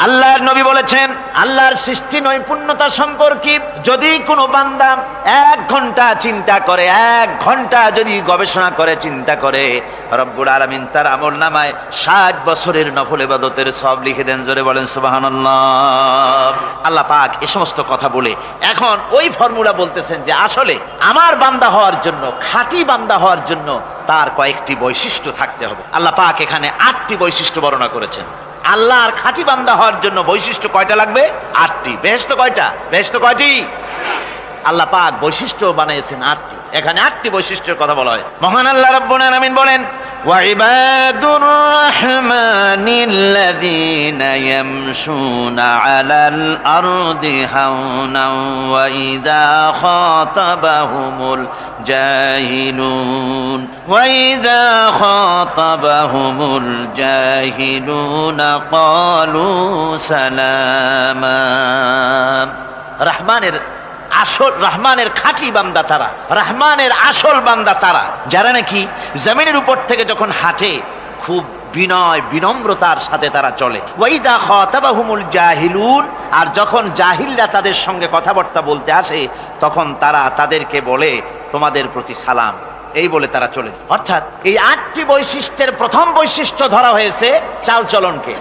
আল্লাহর নবী বলেছেন, আল্লাহর সৃষ্টি নৈপুণ্যতা সম্পর্কে যদি কোনো বান্দা 1 ঘন্টা চিন্তা করে, 1 ঘন্টা যদি গবেষণা করে, চিন্তা করে, রব্বুল আলামিন তার আমলনামায় 60 বছরের নফল ইবাদতের সওয়াব লিখে দেন। জোরে বলেন সুবহানাল্লাহ। আল্লাহ পাক এই সমস্ত কথা বলে এখন ওই ফর্মুলা বলতেছেন যে আসলে আমার বান্দা হওয়ার জন্য, খাঁটি বান্দা হওয়ার জন্য তার কয়েকটি বৈশিষ্ট্য থাকতে হবে। আল্লাহ পাক এখানে 8টি বৈশিষ্ট্য বর্ণনা করেছেন। আল্লাহর খাঁটি বান্দা হওয়ার জন্য বৈশিষ্ট্য কয়টা লাগবে? 8টি। বেহেশত কয়টা? বেহেশত কয়টি? আল্লাহ পাক বৈশিষ্ট্য বানিয়েছেন 8টি। এখানে 8টি বৈশিষ্ট্যের কথা বলা হয়েছে। মহান আল্লাহ রাব্বুল আলামিন বলেন, ওয়া ইবাদুর রাহমানিল্লাযীনা ইয়ামশুনা আলাল আরদি হাওনা ওয়া ইযা খাতাবাহুমুল জাহিলুন ক্বালু সালামা। রহমানের খাঁটি বান্দা তারা, রহমানের আসল বান্দা তারা যারা নাকি জমিনের উপর থেকে যখন হাঁটে খুব বিনয় বিনম্রতার সাথে তারা চলে। ওয়াইদা খাতাবাহুমুল জাহিলুন, আর যখন জাহিলরা তাদের সঙ্গে কথাবার্তা বলতে আসে তখন তারা তাদেরকে বলে তোমাদের প্রতি সালাম, এই বলে তারা চলে যায়। অর্থাৎ এই 8টি বৈশিষ্ট্যের প্রথম বৈশিষ্ট্য ধরা হয়েছে চালচলনকে।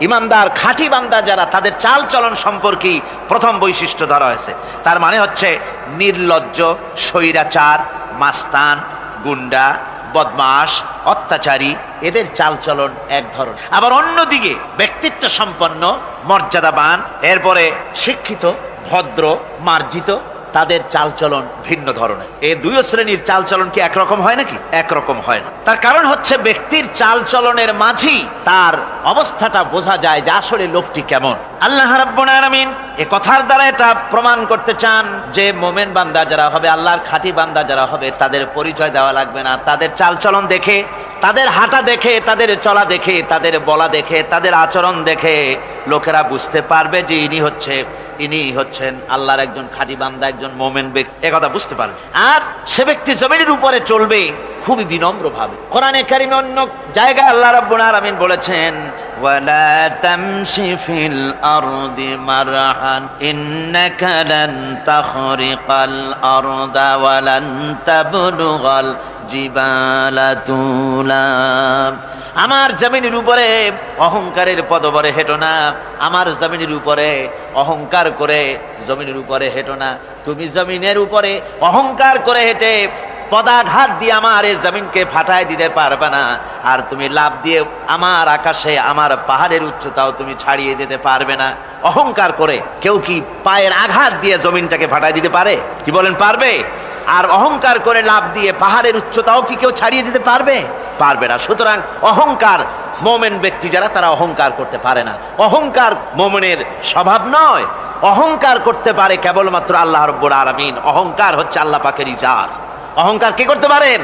ইমানদার খাঁটি বান্দা যারা, তাদের চাল চলন সম্পর্কে প্রথম বৈশিষ্ট্য ধরা হয়েছে। তার মানে হচ্ছে নির্লজ্জ, স্বৈরাচার, মাস্তান, গুন্ডা, বদমাশ, অত্যাচারী, এদের চালচলন এক ধরন। আবার অন্যদিকে ব্যক্তিত্ব সম্পন্ন, মর্যাদাবান, এরপরে শিক্ষিত, ভদ্র, মার্জিত, তাদের চালচলন ভিন্ন ধরনের। এই 2 শ্রেণীর চালচলন কি একরকম হয় নাকি? একরকম হয় না। তার কারণ হচ্ছে ব্যক্তির চালচলনের মাঝেই তার অবস্থাটা বোঝা যায় যে আসলে লোকটি কেমন। আল্লাহ রাব্বুল আলামিন এই কথার দ্বারা এটা প্রমাণ করতে চান যে মোমেন বান্দা যারা হবে, আল্লাহর খাঁটি বান্দা যারা হবে, তাদের পরিচয় দেওয়া লাগবে না। তাদের চালচলন দেখে, তাদের হাঁটা দেখে, তাদের চলা দেখে, তাদের বলা দেখে, তাদের আচরণ দেখে লোকেরা বুঝতে পারবে যে ইনি হচ্ছেন আল্লাহর একজন খাঁটি বান্দা, একজন মোমেন ব্যক্তি, একথা বুঝতে পারবে। আর সে ব্যক্তি জমিনের উপরে চলবে খুবই বিনম্র ভাবে। কোরআনে কারিমে অন্য জায়গায় আল্লাহ রাব্বুল আলামিন বলেছেন, ওয়ালা তামশি ফিল আরদি মারহান ইন্নাকা লান তাখরিকাল আরদা ওয়া লান তাবলুগাল জিবালা তুলা। আমার জমিনের উপরে অহংকারের পদবরে হেঁটো না, আমার জমিনের উপরে অহংকার করে জমিনের উপরে হেঁটো না। তুমি জমিনের উপরে অহংকার করে হেঁটে পদাঘাত দিয়ে আমার এই জমিনকে ফাটায় দিতে পারবে না। আর তুমি লাভ দিয়ে আমার আকাশে, আমার পাহাড়ের উচ্চতাও তুমি ছাড়িয়ে যেতে পারবে না। অহংকার করে কেউ কি পায়ের আঘাত দিয়ে জমিনটাকে ফাটায় দিতে পারে? কি বলেন, পারবে? আর অহংকার করে লাভ দিয়ে পাহাড়ের উচ্চতাও কি কেউ ছাড়িয়ে যেতে পারবে? পারবে না। সুতরাং অহংকার, মোমেন ব্যক্তি যারা, তারা অহংকার করতে পারে না। অহংকার মোমেনের স্বভাব নয়। অহংকার করতে পারে কেবলমাত্র আল্লাহ রাব্বুল আলামিন। অহংকার হচ্ছে আল্লাহ পাকের ইজার। অহংকার কে করতে পারেন?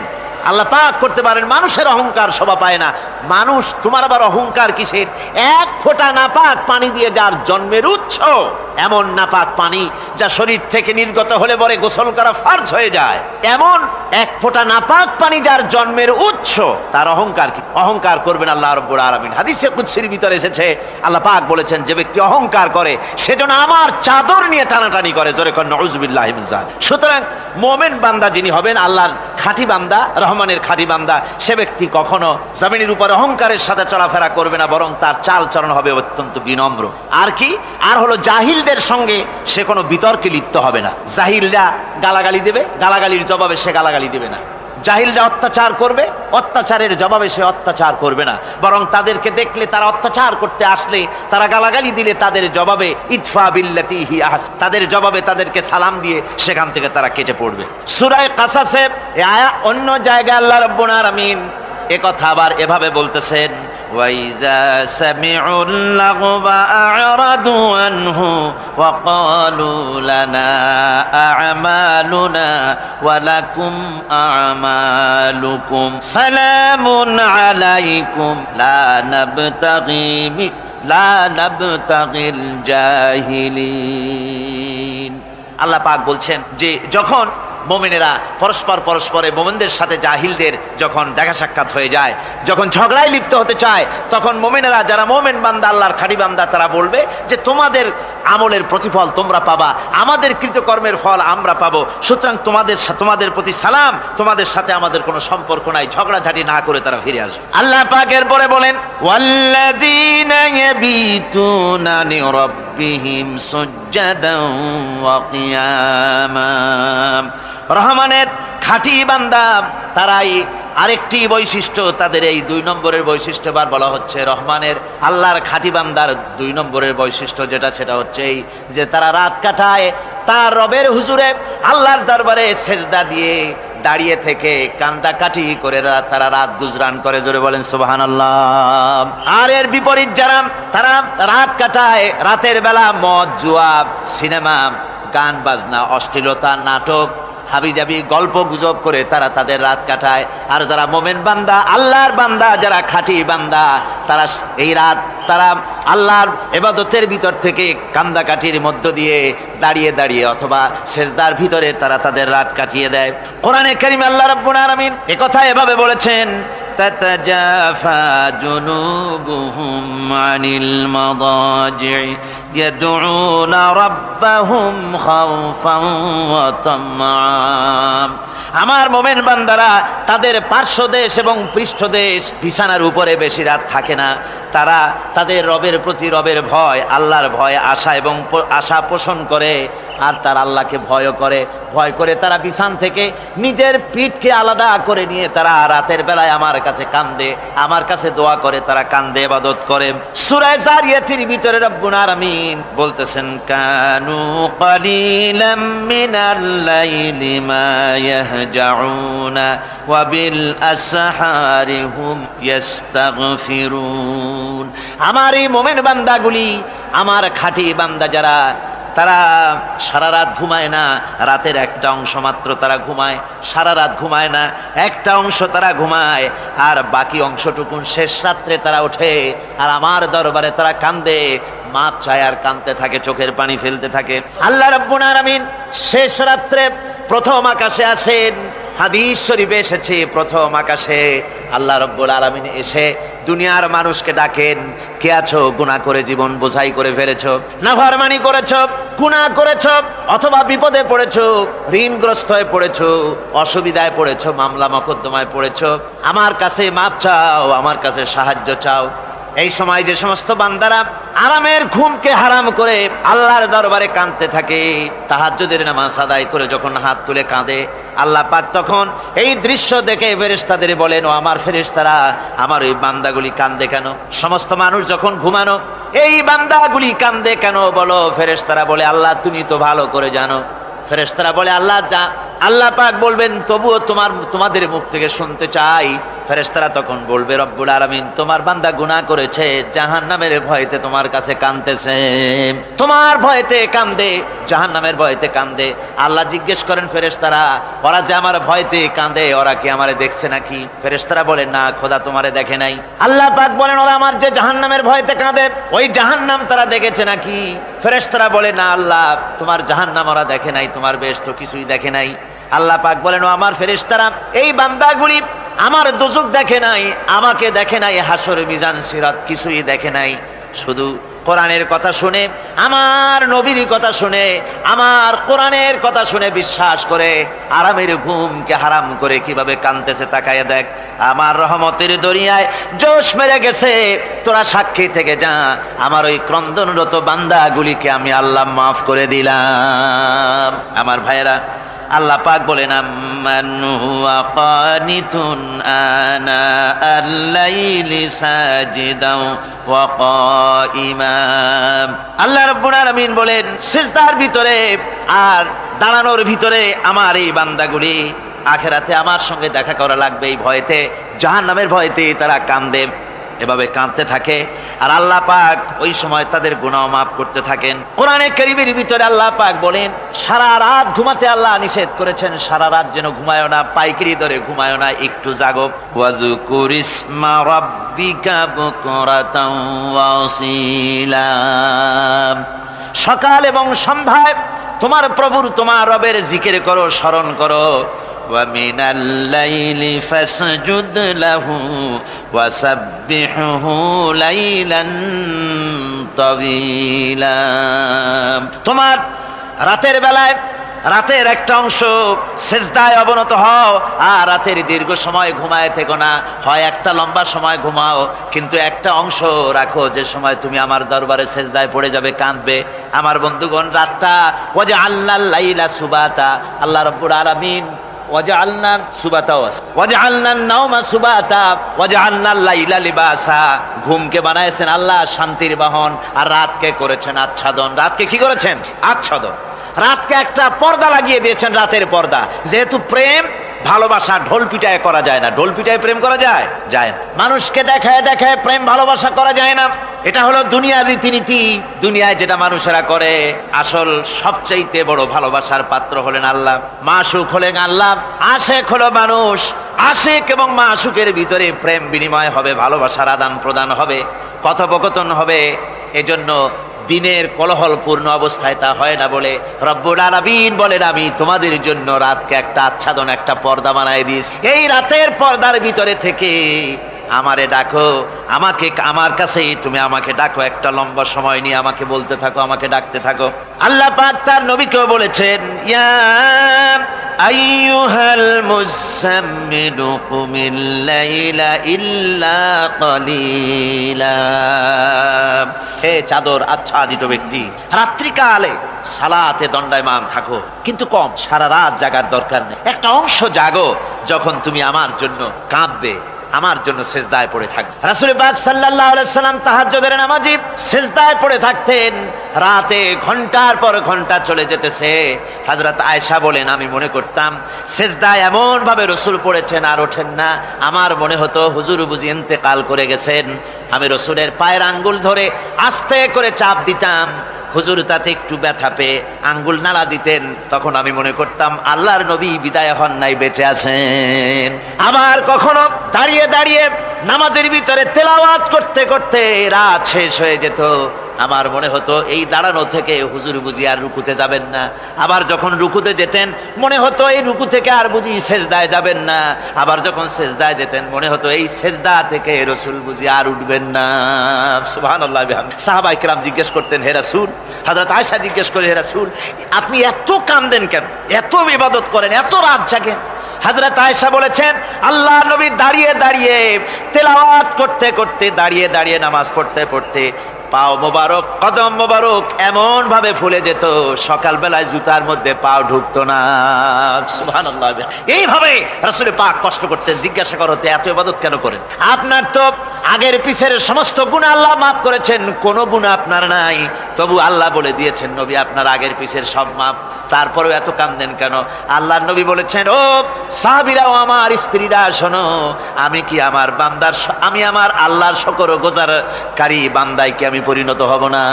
আল্লাহ পাক করতে পারেন। মানুষের অহংকার শোভা পায় না। মানুষ, তোমার আবার অহংকার কিসের? 1 ফোঁটা নাপাক পানি দিয়ে যার জন্মের উৎস, এমন নাপাক পানি যা শরীর থেকে নির্গত হলে পরে গোসল করা ফরজ হয়ে যায়, এমন 1 ফোঁটা নাপাক পানি যার জন্মের উৎস, তার অহংকার কি? অহংকার করবেন আল্লাহ রাব্বুল আলামিন। হাদিসে কুদসির ভিতরে এসেছে, আল্লাহ পাক বলেছেন, যে ব্যক্তি অহংকার করে সেজন্য আমার চাদর নিয়ে টানাটানি করে। জোরে কর নাউযুবিল্লাহি মিন যালিক। সুতরাং মুমিন বান্দা যিনি হবেন, আল্লাহর খাঁটি বান্দা, রহমানের খাঁটি বান্দা, সে ব্যক্তি কখনো জমিনের উপর অহংকারের সাথে চলাফেরা করবে না, বরং তার চাল চলন হবে অত্যন্ত বিনম্র। আর কি? আর হলো জাহিলদের সঙ্গে সে কোনো বিতর্কে লিপ্ত হবে না। জাহিলরা গালাগালি দেবে, গালাগালির জবাবে সে গালাগালি দেবে না। জাহিলরা অত্যাচার করবে, অত্যাচারের জবাবে সে অত্যাচার করবে না, বরং তাদেরকে দেখলে, তারা অত্যাচার করতে আসলে, তারা গালাগালি দিলে তাদের জবাবে ইদফা বিল্লাতি হি আহসান, তাদের জবাবে তাদেরকে সালাম দিয়ে সেখান থেকে তারা কেটে পড়বে। সূরা কাসাসে অন্য জায়গায় আল্লাহ রাব্বুল আলামিন একথা আবার এভাবে বলতেছেন, ওয়াইজা সামিউল লাগবা আ'রাদু আনহু ওয়া ক্বালু লানা আ'মালুনা ওয়া লাকুম আ'মালুকুম সালামুন আলাইকুম লা নাবতাগিল জাহিলিন। আল্লাহ পাক বলছেন যে যখন মুমিনেরা পরস্পরে মুমিনদের সাথে জাহিলদের যখন দেখা সাক্ষাৎ হয়ে যায়, যখন ঝগড়ায় লিপ্ত হতে চায়, তখন মুমিনেরা যারা মুমিন বান্দা, আল্লাহর খাঁটি বান্দা, তারা বলবে যে তোমাদের আমলের প্রতিফল তোমরা পাবা, আমাদের কৃতকর্মের ফল আমরা পাবো, সুতরাং তোমাদের প্রতি সালাম, তোমাদের সাথে আমাদের কোনো সম্পর্ক নাই, ঝগড়াঝাটি না করে তারা ফিরে আসবে। আল্লাহ পাক এরপরে বলেন ওয়াল্লাযীনা ইয়াবিতুনা লিরাব্বিহিম সুজদান ওয়া কিয়ামা। রহমানের খাঁটি বান্দা তারাই আরেকটি বৈশিষ্ট্য, তাদের এই 2 নম্বরের বৈশিষ্ট্য বার বলা হচ্ছে। রহমানের আল্লাহর খাঁটি বান্দার 2 নম্বরের বৈশিষ্ট্য সেটা হচ্ছে এই যে তারা রাত কাটায় তার রবের হুজুরে আল্লাহর দরবারে সেজদা দিয়ে দাঁড়িয়ে থেকে কান্দাকাটি করে তারা রাত গুজরান করে। জোরে বলেন সুবহানাল্লাহ। আর এর বিপরীত যারা তারা রাত কাটায়, রাতের বেলা মদ, জুয়া, সিনেমা, গান বাজনা, অশ্লীলতা, নাটক, হাবিজাবি গল্প গুজব করে তারা তাদের রাত কাটায়। আর যারা মোমেন বান্দা, আল্লাহর বান্দা, যারা খাঁটি বান্দা, তারা এই রাত তারা আল্লাহর ইবাদতের ভিতর থেকে কান্দাকাটির মধ্য দিয়ে দাঁড়িয়ে দাঁড়িয়ে অথবা সেজদার ভিতরে তারা তাদের রাত কাটিয়ে দেয়। কোরআনে কারীমে আল্লাহ রাব্বুল আলামিন একথা এভাবে বলেছেন, তাতাজাফা জুনুবুহুম আনিল মাদাজি'i ইয়াদউনা রাব্বাহুম খাওফান ওয়া তামআন। আমার মোমেন বান্দারা তাদের পার্শ্বদেশ এবং পৃষ্ঠদেশ বিছানার উপরে বেশি রাত থাকে না, তারা তাদের রবের প্রতি রবের ভয়, আল্লাহর ভয়, আশা পোষণ করে, আর তার আল্লাহকে ভয় করে তারা বিছান থেকে নিজের পিঠকে আলাদা করে নিয়ে তারা রাতের বেলায় আমার কাছে কান্দে, আমার কাছে দোয়া করে, তারা কান্দে, ইবাদত করে। সূরা যারিয়াতের ভিতরে রব্বুল আলামিন বলতেছেন, কানু কালিলাম মিনাল লাইলি মা ইয়াহজাউনা ওয়া বিল আসহারি হুম ইস্তাগফিরুন। আমার এই মুমিন বান্দাগুলি, আমার খাঁটি বান্দা যারা, তারা সারা রাত ঘুমায় না, রাতের একটা অংশ মাত্র তারা ঘুমায়, সারা রাত ঘুমায় না, একটা অংশ তারা ঘুমায়, আর বাকি অংশটুকু শেষ রাত্রে তারা ওঠে আর আমার দরবারে তারা কান্দে, মাপ চায় আর কাঁদতে থাকে, চোখের পানি ফেলতে থাকে। আল্লাহ রাব্বুল আলামিন শেষ রাত্রে প্রথম আকাশে আসেন। হাদিস শরীফে এসেছে, প্রথম আকাশে আল্লাহ রাব্বুল আলামিন এসে দুনিয়ার মানুষকে ডাকেন, কে আছো? গুনাহ করে জীবন বোঝাই করে ফেলেছো, নাফরমানি করেছো, গুনাহ করেছো, অথবা বিপদে পড়েছো, ঋণগ্রস্ত হয়ে পড়েছো, অসুবিধায় পড়েছো, মামলা মকদ্দমায় পড়েছো, আমার কাছে মাপ চাও, আমার কাছে সাহায্য চাও। এই সময় যে সমস্ত বান্দারা আরামের ঘুমকে হারাম করে আল্লাহর দরবারে কাঁদতে থাকে, তাহাজ্জুদের নামাজ আদায় করে যখন হাত তুলে কাঁদে, আল্লাহ পাক তখন এই দৃশ্য দেখে ফেরেশতাদের বলেন, ও আমার ফেরেশতারা, আমার ওই বান্দাগুলি কাঁদে কেন? সমস্ত মানুষ যখন ঘুমানো, এই বান্দাগুলি কাঁদে কেন বলো? ফেরেশতারা বলে, আল্লাহ তুমি তো ভালো করে জানো। ফেরেশতারা বলে, আল্লাহ পাক বলবেন, তবুও তোমাদের মুখ থেকে শুনতে চাই। ফেরেশতারা তখন বলবে, রব্বুল আলামিন তোমার বান্দা গুনাহ করেছে, জাহান্নামের ভয়তে তোমার কাছে কাঁদতেছে, তোমার ভয়তে কাঁদে, জাহান্নামের ভয়তে কাঁদে। আল্লাহ জিজ্ঞেস করেন, ফেরেশতারা, ওরা যে আমার ভয়তে কাঁদে, ওরা কি আমারে দেখছে নাকি? ফেরেশতারা বলেন, না খোদা তোমারে দেখে নাই। আল্লাহ পাক বলেন, ওরা আমার যে জাহান্নামের ভয়তে কাঁদে, ওই জাহান্নাম তারা দেখেছে নাকি? ফেরেশতারা বলে, না আল্লাহ, তোমার জাহান্নাম ওরা দেখে নাই, তোমার বেহেশত কিছুই দেখে নাই। আল্লাহ পাক বলেন, ও আমার ফেরেশতারা, এই বান্দাগুলি আমার দোজখ দেখে নাই, আমাকে দেখে নাই, হাসর মিজান সিরাত কিছুই দেখে নাই, শুধু কোরআনের কথা শুনে, আমার নবীর কথা শুনে, আমার কোরআনের কথা শুনে বিশ্বাস করে আরামের ঘুমকে হারাম করে কিভাবে কাঁদতেছে তাকায় দেখ। আমার রহমতের দরিয়ায় জোশ মেরে গেছে, তোরা সাক্ষী থেকে যা, আমার ওই ক্রন্দনরত বান্দাগুলিকে আমি আল্লাহ মাফ করে দিলাম। আমার ভাইয়েরা, আল্লাহ পাক বলেন, আম্মান হুয়া কানিতুন আনা আল-লাইলি সাজিদাও ওয়া কাইমান। আল্লাহ রাব্বুল আলামিন বলেন, সিজদার ভিতরে আর দাঁড়ানোর ভিতরে আমার এই বান্দাগুলি আখিরাতে আমার সঙ্গে দেখা করা লাগবে, এই ভয়তে, জাহান্নামের ভয়তে তারা কাঁদে, এভাবে কাঁদতে থাকে। আর আল্লাহ পাক ওই সময় তাদের গুনাহ মাফ করতে থাকেন। কোরআনে কারীমের ভিতরে আল্লাহ পাক বলেন, সারা রাত ঘুমাতে আল্লাহ নিষেধ করেছেন, সারা রাত যেন ঘুমায় না, পাইকারি দরে ঘুমায় না, একটু জাগো। ওয়াজকুর ইসমা রাব্বিকা বুকরাতাও ওয়া আসীলা। সকাল এবং সন্ধ্যায় তোমার প্রভুর তোমার রবের জিকির করো, স্মরণ করো। ওয়া মিনাল লাইলি ফাসজুদ লাহু ওয়া সাব্বিহু লাইলান তাওয়িলা। তোমার রাতের বেলায় রাতের একটা অংশ সেজদায় অবনত হও, আর রাতের দীর্ঘ সময় ঘুমায় থেকো না, হয় একটা লম্বা সময় ঘুমাও, কিন্তু একটা অংশ রাখো যে সময় তুমি আমার দরবারে সেজদায় পড়ে যাবে, কাঁদবে। আমার বন্ধুগণ, রাতটা ওয়াজআলনাল লাইলা সুবাতা, আল্লাহ রাব্বুল আলামিন ওয়াজআলনা সুবাতা ওয়াজআলনান নাওমা সুবাতা ওয়াজআলনাল লাইলা লিবাসা, ঘুমকে বানাইছেন আল্লাহ শান্তির বাহন, আর রাতকে করেছেন আচ্ছাদন। রাতকে কি করেছেন? আচ্ছাদন। রাতকে একটা পর্দা লাগিয়ে দিয়েছেন, রাতের পর্দা। যেহেতু প্রেম ভালোবাসা ঢোল পিটায় করা যায় না। ঢোল পিটায় প্রেম করা যায়? যায় না। মানুষকে দেখায় দেখায় প্রেম ভালোবাসা করা যায় না। এটা হলো দুনিয়ার রীতিনীতি। দুনিয়ায় যেটা মানুষেরা করে, আসল সবচাইতে বড় ভালোবাসার পাত্র হলেন আল্লাহ, মাশুক হলেন আল্লাহ, আশেক হলো মানুষ। আশেক এবং মাশুকের ভিতরে প্রেম বিনিময় হবে, ভালোবাসার আদান প্রদান হবে, কথোপকথন হবে। এজন্য দিনের কোলাহলপূর্ণ অবস্থায় তা হয় না বলে রব্বুল আলামিন বলেন, আমি তোমাদের জন্য রাতকে একটা আচ্ছাদন, একটা পর্দা বানায় দিয়েছি। এই রাতের পর্দার ভিতরে থেকে আমারে ডাকো, আমাকে আমার কাছে তুমি আমাকে ডাকো, একটা লম্বা সময় নিয়ে আমাকে বলতে থাকো, আমাকে ডাকতে থাকো। আল্লাহ পাক তার নবীকেও বলেছেন, ইয়া আইয়ুহাল মুযাম্মিলু কুমিল লাইলা ইল্লা কালিলা। হে চাদর আচ্ছাদিত ব্যক্তি, রাত্রিকালে সালাতে দণ্ডায়মান থাকো, কিন্তু কম, সারা রাত জাগার দরকার নেই। একটা অংশ জাগো, যখন তুমি আমার জন্য কাঁদবে, আমার জন্য সেজদায় পড়ে থাকবে। রাসূল পাক সাল্লাল্লাহু আলাইহি সাল্লাম তাহাজ্জুদের নামাজি সেজদায় পড়ে থাকতেন। রাতে ঘন্টার পর ঘন্টা চলে যেতেছে। হযরত আয়েশা বলেন, আমি মনে করতাম সেজদায় এমন ভাবে রাসূল পড়েছেন আর ওঠেন না, আমার মনে হতো হুজুর বুঝি ইন্তেকাল করে গেছেন। আমি রাসূলের পায়ের আঙ্গুল ধরে আস্তে করে চাপ দিতাম, হুজুর তাতে একটু ব্যথা পেয়ে আঙ্গুল নাড়া দিতেন, তখন আমি মনে করতাম আল্লাহর নবী বিদায় হন নাই, বেঁচে আছেন। আবার কখনো দাঁড়িয়ে দাঁড়িয়ে নামাজের ভিতরে তেলাওয়াত করতে করতে রাত শেষ হয়ে যেত। আমার মনে হতো এই দাঁড়ানো থেকে হুজুর বুঝি আর রুকুতে যাবেন না। আবার যখন রুকুতে যেতেন মনে হতো এই রুকু থেকে আর বুঝি সেজদায় যাবেন না। আবার যখন সেজদায় যেতেন মনে হতো এই সেজদা থেকে রাসূল বুঝি আর উঠবেন না। সুবহানাল্লাহ। সাহাবায়ে কেরাম জিজ্ঞেস করতেন, হে রাসূল, হযরত আয়েশা জিজ্ঞেস করে, হে রাসূল, আপনি এত কাঁদেন কেন, এত ইবাদত করেন, এত রাত জাগেন? হযরত আয়েশা বলেছেন, আল্লাহর নবী দাঁড়িয়ে দাঁড়িয়ে তেলাওয়াত করতে করতে, দাঁড়িয়ে দাঁড়িয়ে নামাজ পড়তে পড়তে পাও মোবারক, কদম মোবারক এমন ভাবে ফুলে যেত, সকালবেলায় জুতার মধ্যে পাও ঢুকতো না। সুবহানাল্লাহ। এইভাবে রাসূল পাক কষ্ট করতেন। জিজ্ঞাসা করতে, এত ইবাদত কেন করেন? আপনার তো আগের পিছের সমস্ত গুনাহ আল্লাহ মাফ করেছেন, কোনো গুনাহ আপনার নাই। তবু আল্লাহ বলে দিয়েছেন, নবী আপনার আগের পিছের সব মাফ, তারপরেও এত কাঁদেন কেন? আল্লাহর নবী বলেছেন, ও সাহাবীরা ও আমার স্ত্রীরা শোনো, আমি কি আমার বান্দার, আমি আমার আল্লাহর শুকরগুজারকারী বান্দায় কি আমি পরিণত হব না?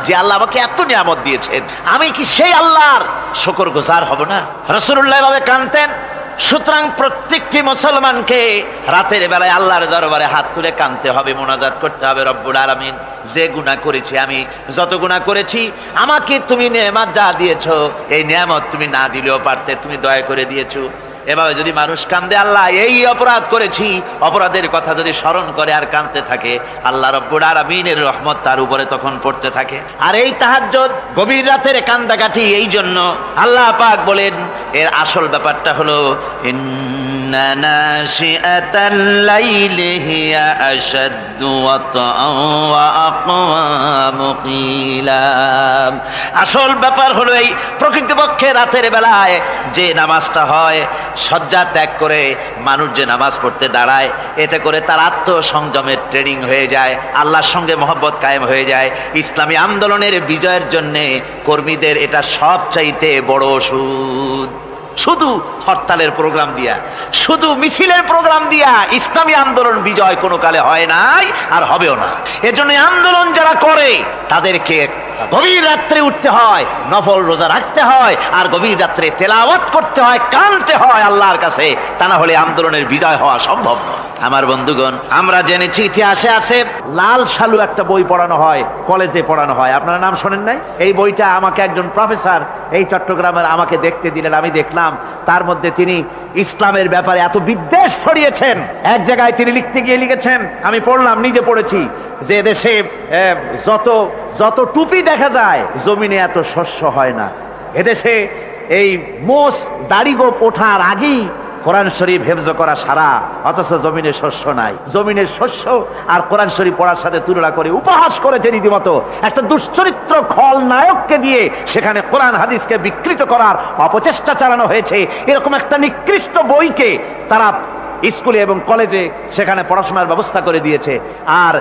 যে আল্লাহ আমাকে এত নিয়ামত দিয়েছেন, আমি কি সেই আল্লাহর শুকরগুজার হব না? রাসূলুল্লাহ এভাবে কাঁদতেন। সুতরাং প্রত্যেকটি মুসলমানকে রাতের বেলায় আল্লাহর দরবারে হাত তুলে কাঁদতে হবে, মোনাজাত করতে হবে, রব্বুল আলামিন যে গুনাহ করেছি, আমি যত গুনাহ করেছি, আমাকে তুমি নেয়ামত যা দিয়েছো, এই নেয়ামত তুমি না দিলেও পারতে, তুমি দয়া করে দিয়েছো। এভাবে যদি মানুষ কান্দে, আল্লাহ এই অপরাধ করেছি, অপরাধের কথা যদি স্মরণ করে আর কাঁদতে থাকে, আল্লাহ রব্বুল আলামিনের রহমত তার উপরে তখন পড়তে থাকে। আর এই তাহাজ্জুদ গভীর রাতের কান্দাকাটি, এই জন্য আল্লাহ পাক বলেন, এর আসল ব্যাপারটা হলো ইন্না নাশিআতাল লাইলি হিয়া আশাদ্দু ওয়াতআন ওয়া আকওয়ামু কিলা। আসল ব্যাপার হলো এই প্রকৃতপক্ষে রাতের বেলায় যে নামাজটা হয়, শয্যা ত্যাগ করে মানুষ যে নামাজ পড়তে দাঁড়ায়, এতে করে তার আত্মসংযমের ট্রেনিং হয়ে যায়, আল্লাহর সঙ্গে মহব্বত কায়েম হয়ে যায়। ইসলামী আন্দোলনের বিজয়ের জন্য কর্মীদের এটা সবচাইতে বড় ওষুধ। শুধু হরতালের প্রোগ্রাম দিয়া, শুধু মিছিলের প্রোগ্রাম দিয়া ইসলামী আন্দোলন বিজয় কোনো কালে হয় নাই আর হবেও না। এজন্য আন্দোলন যারা করে তাদেরকে গভীর রাত্রে উঠতে হয়, নফল রোজা রাখতে হয়, আর গভীর রাত্রে তেলাওয়াত করতে হয়, কাঁদতে হয় আল্লাহর কাছে, তা না হলে আন্দোলনের বিজয় হওয়া সম্ভব নয়। আমার বন্ধুগণ, আমরা জেনেছি ইতিহাসে আছে লাল সালু একটা বই পড়ানো হয়, কলেজে পড়ানো হয়। আপনারা নাম শোনেন নাই? এই বইটা আমাকে একজন প্রফেসর এই চট্টগ্রামের আমাকে দেখতে দিলেন, আমি দেখলাম তার মধ্যে তিনি ইসলামের ব্যাপারে এত বিদ্বেষ ছড়িয়েছেন। এক জায়গায় তিনি লিখতে গিয়ে লিখেছেন, আমি পড়লাম, নিজে পড়েছি, যে দেশে যত টুপি দেখা যায় জমিনে এত শস্য হয় না। এদেশে এই মোষ দাড়ি গোপ ওঠার আগেই কোরআন শরীফ হেফজ করা সারা, অথচ জমিনে শস্য নাই। জমিনের শস্য আর কোরআন শরীফ পড়ার সাথে তুলনা করে উপহাস করেছে রীতিমতো। একটা দুশ্চরিত্র খল নায়ককে দিয়ে সেখানে কোরআন হাদিসকে বিকৃত করার অপচেষ্টা চালানো হয়েছে। এরকম একটা নিকৃষ্ট বইকে তারা স্কুলে এবং কলেজে সেখানে পড়াশোনার ব্যবস্থা করে দিয়েছে। আর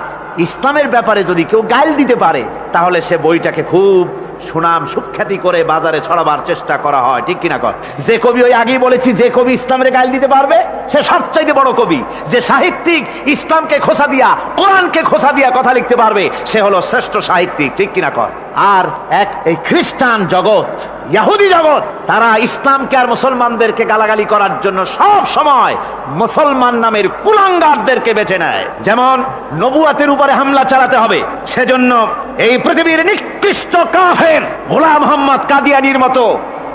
ইসলামের ব্যাপারে যদি কেউ গাইল দিতে পারে তাহলে সে বইটাকে খুব সুনাম সুখ্যাতি করে বাজারে ছড়াবার চেষ্টা করা হয়, ঠিক কিনা কর? যে কবি, ওই আগেই বলেছি, যে কবি ইসলামের গাইল দিতে পারবে সে সবচাইতে বড় কবি। যে সাহিত্যিক ইসলামকে খোসা দিয়া, কোরআনকে খোসা দিয়া কথা লিখতে পারবে সে হলো শ্রেষ্ঠ সাহিত্যিক, ঠিক কিনা কর? আর এই খ্রিস্টান জগৎ, ইহুদি জগৎ, তারা ইসলামকে আর মুসলমানদেরকে গালাগালি করার জন্য সব সময় মুসলমান নামের কুলাঙ্গারদেরকে বেছে নেয়। যেমন নবুয়াতের উপরে হামলা চালাতে হবে, সেজন্য এই পৃথিবীর নিকৃষ্ট কাফের গোলাম মোহাম্মদ কাদিয়ানির মতো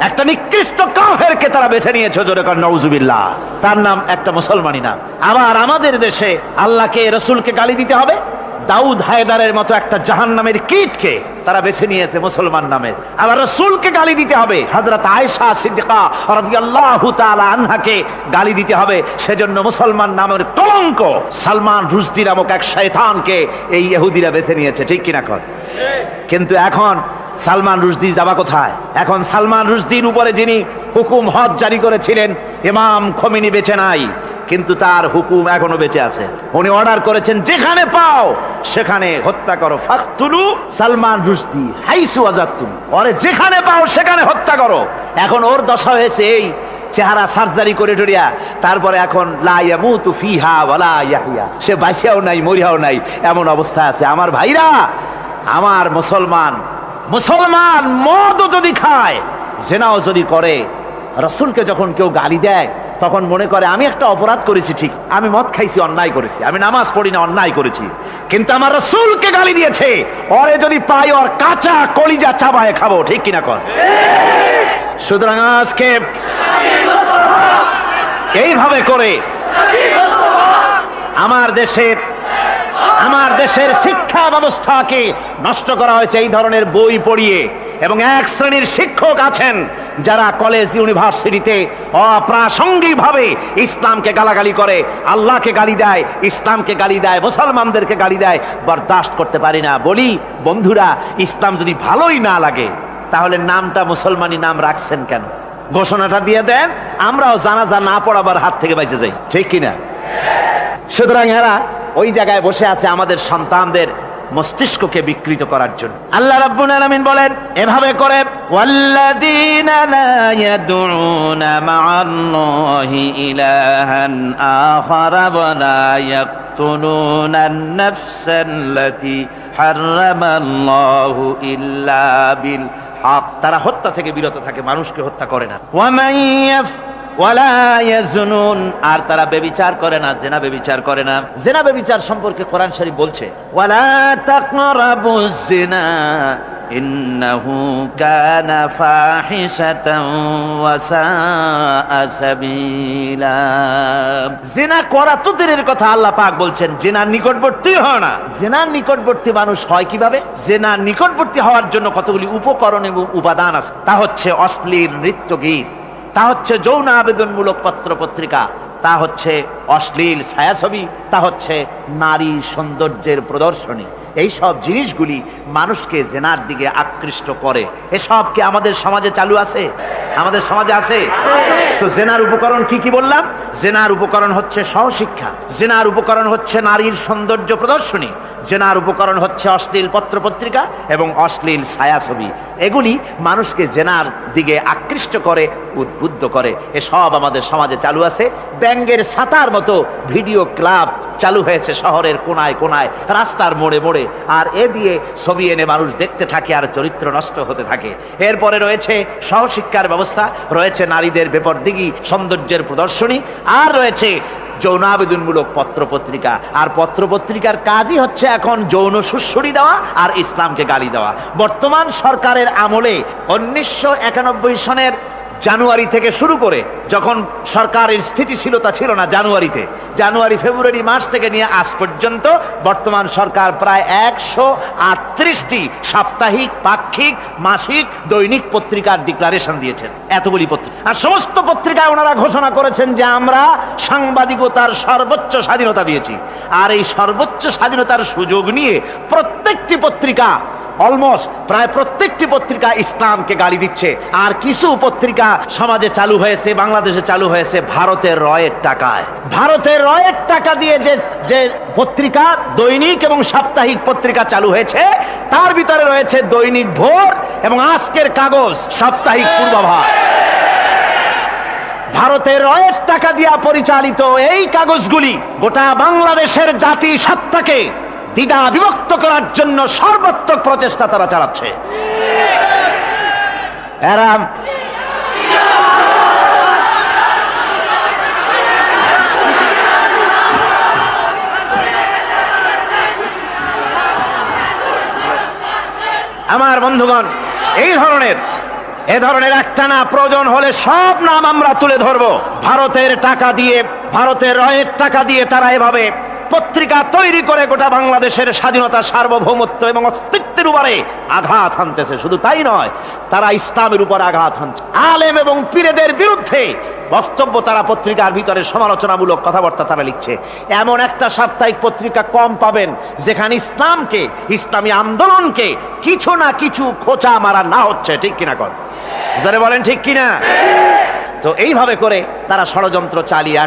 একটা নিকৃষ্ট কাফেরকে তারা বেছে নিয়েছে, জোরে কর নাউজুবিল্লাহ। তার নাম একটা মুসলমানই নাম। আবার আমাদের দেশে আল্লাহকে, রসুলকে গালি দিতে হবে, দাউদ হায়দারের মতো একটা জাহান্নামের কীটকে তারা বেছে নিয়েছে মুসলমান নামের। আবার রাসূলকে গালি দিতে হবে, হযরত আয়েশা সিদ্দিকা রাদিয়াল্লাহু তাআলা আনহাকে গালি দিতে হবে, সেজন্য মুসলমান নামের কলঙ্ক সালমান রুশদি নামক এক শয়তানকে এই ইহুদিরা বেছে নিয়েছে, ঠিক কিনা কর? কিন্তু এখন সালমান রুশদি যাবা কোথায়? এখন সালমান রুশদির উপরে যিনি হুকুম হজ জারি করেছিলেন ইমাম খোমেনি বেঁচে নাই, কিন্তু তার হুকুম এখনো বেঁচে আছে। উনি অর্ডার করেছেন যেখানে পাও সেখানে হত্যা করো, ফাকতুলু সালমান রুশদি হাইসু ওয়াজাদতুম, ওরে যেখানে পাও সেখানে হত্যা করো। এখন ওর দশা হয়েছে এই, চেহারা সার্জারি করে টরিয়া তারপরে এখন লা ইয়ামুতু ফিহা ওয়ালা ইয়াহইয়া, সে বাঁচিয়াও নাই মরিয়াও নাই, এমন অবস্থা আছে। আমার ভাইরা, আমার মুসলমান মদও যদি খায়, জেনাও যদি করে, রাসূলকে যখন কেউ গালি দেয় তখন মনে করে আমি একটা অপরাধ করেছি, ঠিক, আমি মদ খাইছি, অন্যায় করেছি, আমি নামাজ পড়ি না, অন্যায় করেছি, কিন্তু আমার রাসূলকে গালি দিয়েছে, ওরে যদি পাই ওর কাঁচা কলিজা চাবায় খাবো, ঠিক কিনা কর? সুতরাং আজকে এইভাবে করে আমার দেশের শিক্ষা ব্যবস্থাকে নষ্ট করা হয়েছে এই ধরনের বই পড়িয়ে। এবং এক শ্রেণীর শিক্ষক আছেন যারা কলেজ ইউনিভার্সিটিতে অপ্রাসঙ্গিকভাবে ইসলামকে গালাগালি করে, আল্লাহকে গালি দেয়, ইসলামকে গালি দেয়, মুসলমানদেরকে গালি দেয়। বরদাস্ত করতে পারি না। বলি বন্ধুরা, ইসলাম যদি ভালোই না লাগে তাহলে নামটা মুসলমানি নাম রাখছেন কেন? ঘোষণাটা দিয়ে দেন, আমরাও জানাজা না পড়াবার হাত থেকে বেঁচে যাই, ঠিক কিনা? সুতরাং এরা ওই জায়গায় বসে আছে আমাদের সন্তানদের মস্তিষ্ককে বিকৃত করার জন্য। আল্লাহ রাব্বুল আলামিন বলেন এভাবে করে, ওয়াল্লাযীনা লা ইয়াদউনা মা'আল্লাহি ইলাহান আখারা ওয়া লা ইয়াকতুলুনান নাফসাল্লাতী হারামাল্লাহু ইল্লা বিল হক, তারা হত্যা থেকে বিরত থাকে, মানুষকে হত্যা করে না। ওয়া মান ওয়ালা ইয়াজনুন, আর তারা ব্যভিচার করে না, জিনা ব্যভিচার করে না। জিনা ব্যভিচার সম্পর্কে কোরআন শরীফ বলছে, ওয়ালা তাকরাবুজ জিনা ইন্নাহু কানা ফাহিশাতান ওয়া সাআ সাবিলা। জিনা করা তো দূরের কথা, আল্লাহ পাক বলছেন জিনার নিকটবর্তী হয় না। জিনার নিকটবর্তী মানুষ হয় কিভাবে? জিনার নিকটবর্তী হওয়ার জন্য কতগুলি উপকরণ এবং উপাদান আছে। তা হচ্ছে অশ্লীল নৃত্য গীত, তা হচ্ছে যৌন আবেদনমূলক পত্র পত্রিকা, তা হচ্ছে অশ্লীল ছায়াছবি, তা হচ্ছে নারী সৌন্দর্যের প্রদর্শনী। এই সব জিনিসগুলি মানুষকে জেনার দিকে আকৃষ্ট করে। এসব কি আমাদের সমাজে চালু আছে? আমাদের সমাজে আছে? তো জেনার উপকরণ কি কি বললাম? জেনার উপকরণ হচ্ছে সহশিক্ষা, জেনার উপকরণ হচ্ছে নারীর সৌন্দর্য প্রদর্শনী, জেনার উপকরণ হচ্ছে অশ্লীল পত্র পত্রিকা এবং অশ্লীল ছায়াছবি। এগুলি মানুষকে জেনার দিকে আকৃষ্ট করে, উদ্বুদ্ধ করে। এসব আমাদের সমাজে চালু আছে। ব্যাঙ্গের ছাতার মতো ভিডিও ক্লাব চালু হয়েছে শহরের কোনায় কোনায়, রাস্তার মোড়ে মোড়ে, আর এ দিয়ে ছবি এনে মানুষ দেখতে থাকে আর চরিত্র নষ্ট হতে থাকে। এরপরে রয়েছে সহশিক্ষার ব্যবস্থা, রয়েছে নারীদের বেপরদিগি সৌন্দর্যের প্রদর্শনী, আর রয়েছে যৌন আবেদনমূলক পত্রপত্রিকা। আর পত্রপত্রিকার কাজই হচ্ছে এখন যৌন সুশ্রুড়ি দেওয়া আর ইসলামকে গালি দেওয়া। বর্তমান সরকারের আমলে 1991 সনের জানুয়ারি থেকে শুরু করে, যখন সরকারের স্থিতিশীলতা ছিল না, জানুয়ারি ফেব্রুয়ারি মাস থেকে নিয়ে আজ পর্যন্ত বর্তমান সরকার প্রায় 138টি সাপ্তাহিক, পাক্ষিক, মাসিক, দৈনিক পত্রিকার ডিক্লারেশন দিয়েছেন। এতগুলি পত্রিকা, আর সমস্ত পত্রিকায় ওনারা ঘোষণা করেছেন যে আমরা সাংবাদিকতার সর্বোচ্চ স্বাধীনতা দিয়েছি। আর এই সর্বোচ্চ স্বাধীনতার সুযোগ নিয়ে প্রত্যেকটি পত্রিকা, অলমোস্ট প্রায় প্রত্যেকটি পত্রিকা ইসলামকে গালি দিচ্ছে। আর কিছু পত্রিকা সমাজে চালু হয়েছে, বাংলাদেশে চালু হয়েছে ভারতের রয়ের টাকায়। ভারতের রয়ের টাকা দিয়ে যে পত্রিকা, দৈনিক এবং সাপ্তাহিক পত্রিকা চালু হয়েছে, তার ভিতরে রয়েছে দৈনিক ভোর এবং আজকের কাগজ, সাপ্তাহিক পূর্বাভাস। ভারতের রয়ের টাকা দিয়া পরিচালিত এই কাগজগুলি গোটা বাংলাদেশের জাতি সত্তাকে দ্বিধা বিভক্ত করার জন্য সর্বাত্মক প্রচেষ্টা তারা চালাচ্ছে। এরা আমার বন্ধুগণ, এ ধরনের একটা না, প্রয়োজন হলে সব নাম আমরা তুলে ধরবো। ভারতের টাকা দিয়ে, ভারতের রয়ের টাকা দিয়ে তারা এভাবে পত্রিকা তৈরি করে গোটা বাংলাদেশের স্বাধীনতা, সার্বভৌমত্ব এবং অস্তিত্বের উপরে আঘাত হানতেছে। শুধু তাই নয়, তারা ইসলামের উপর আঘাত হানছে। আলেম এবং পীরেদের বিরুদ্ধে বক্তব্য তারা পত্রিকার ভিতরে সমালোচনামূলক কথাবার্তা তারা লিখছে। এমন একটা সাপ্তাহিক পত্রিকা কম পাবেন যেখানে ইসলামকে, ইসলামী আন্দোলনকে কিছু না কিছু খোঁচা মারা না হচ্ছে। ঠিক কিনা কর, যারা বলেন ঠিক কিনা? তো এইভাবে করে তারা ষড়যন্ত্র চালিয়ে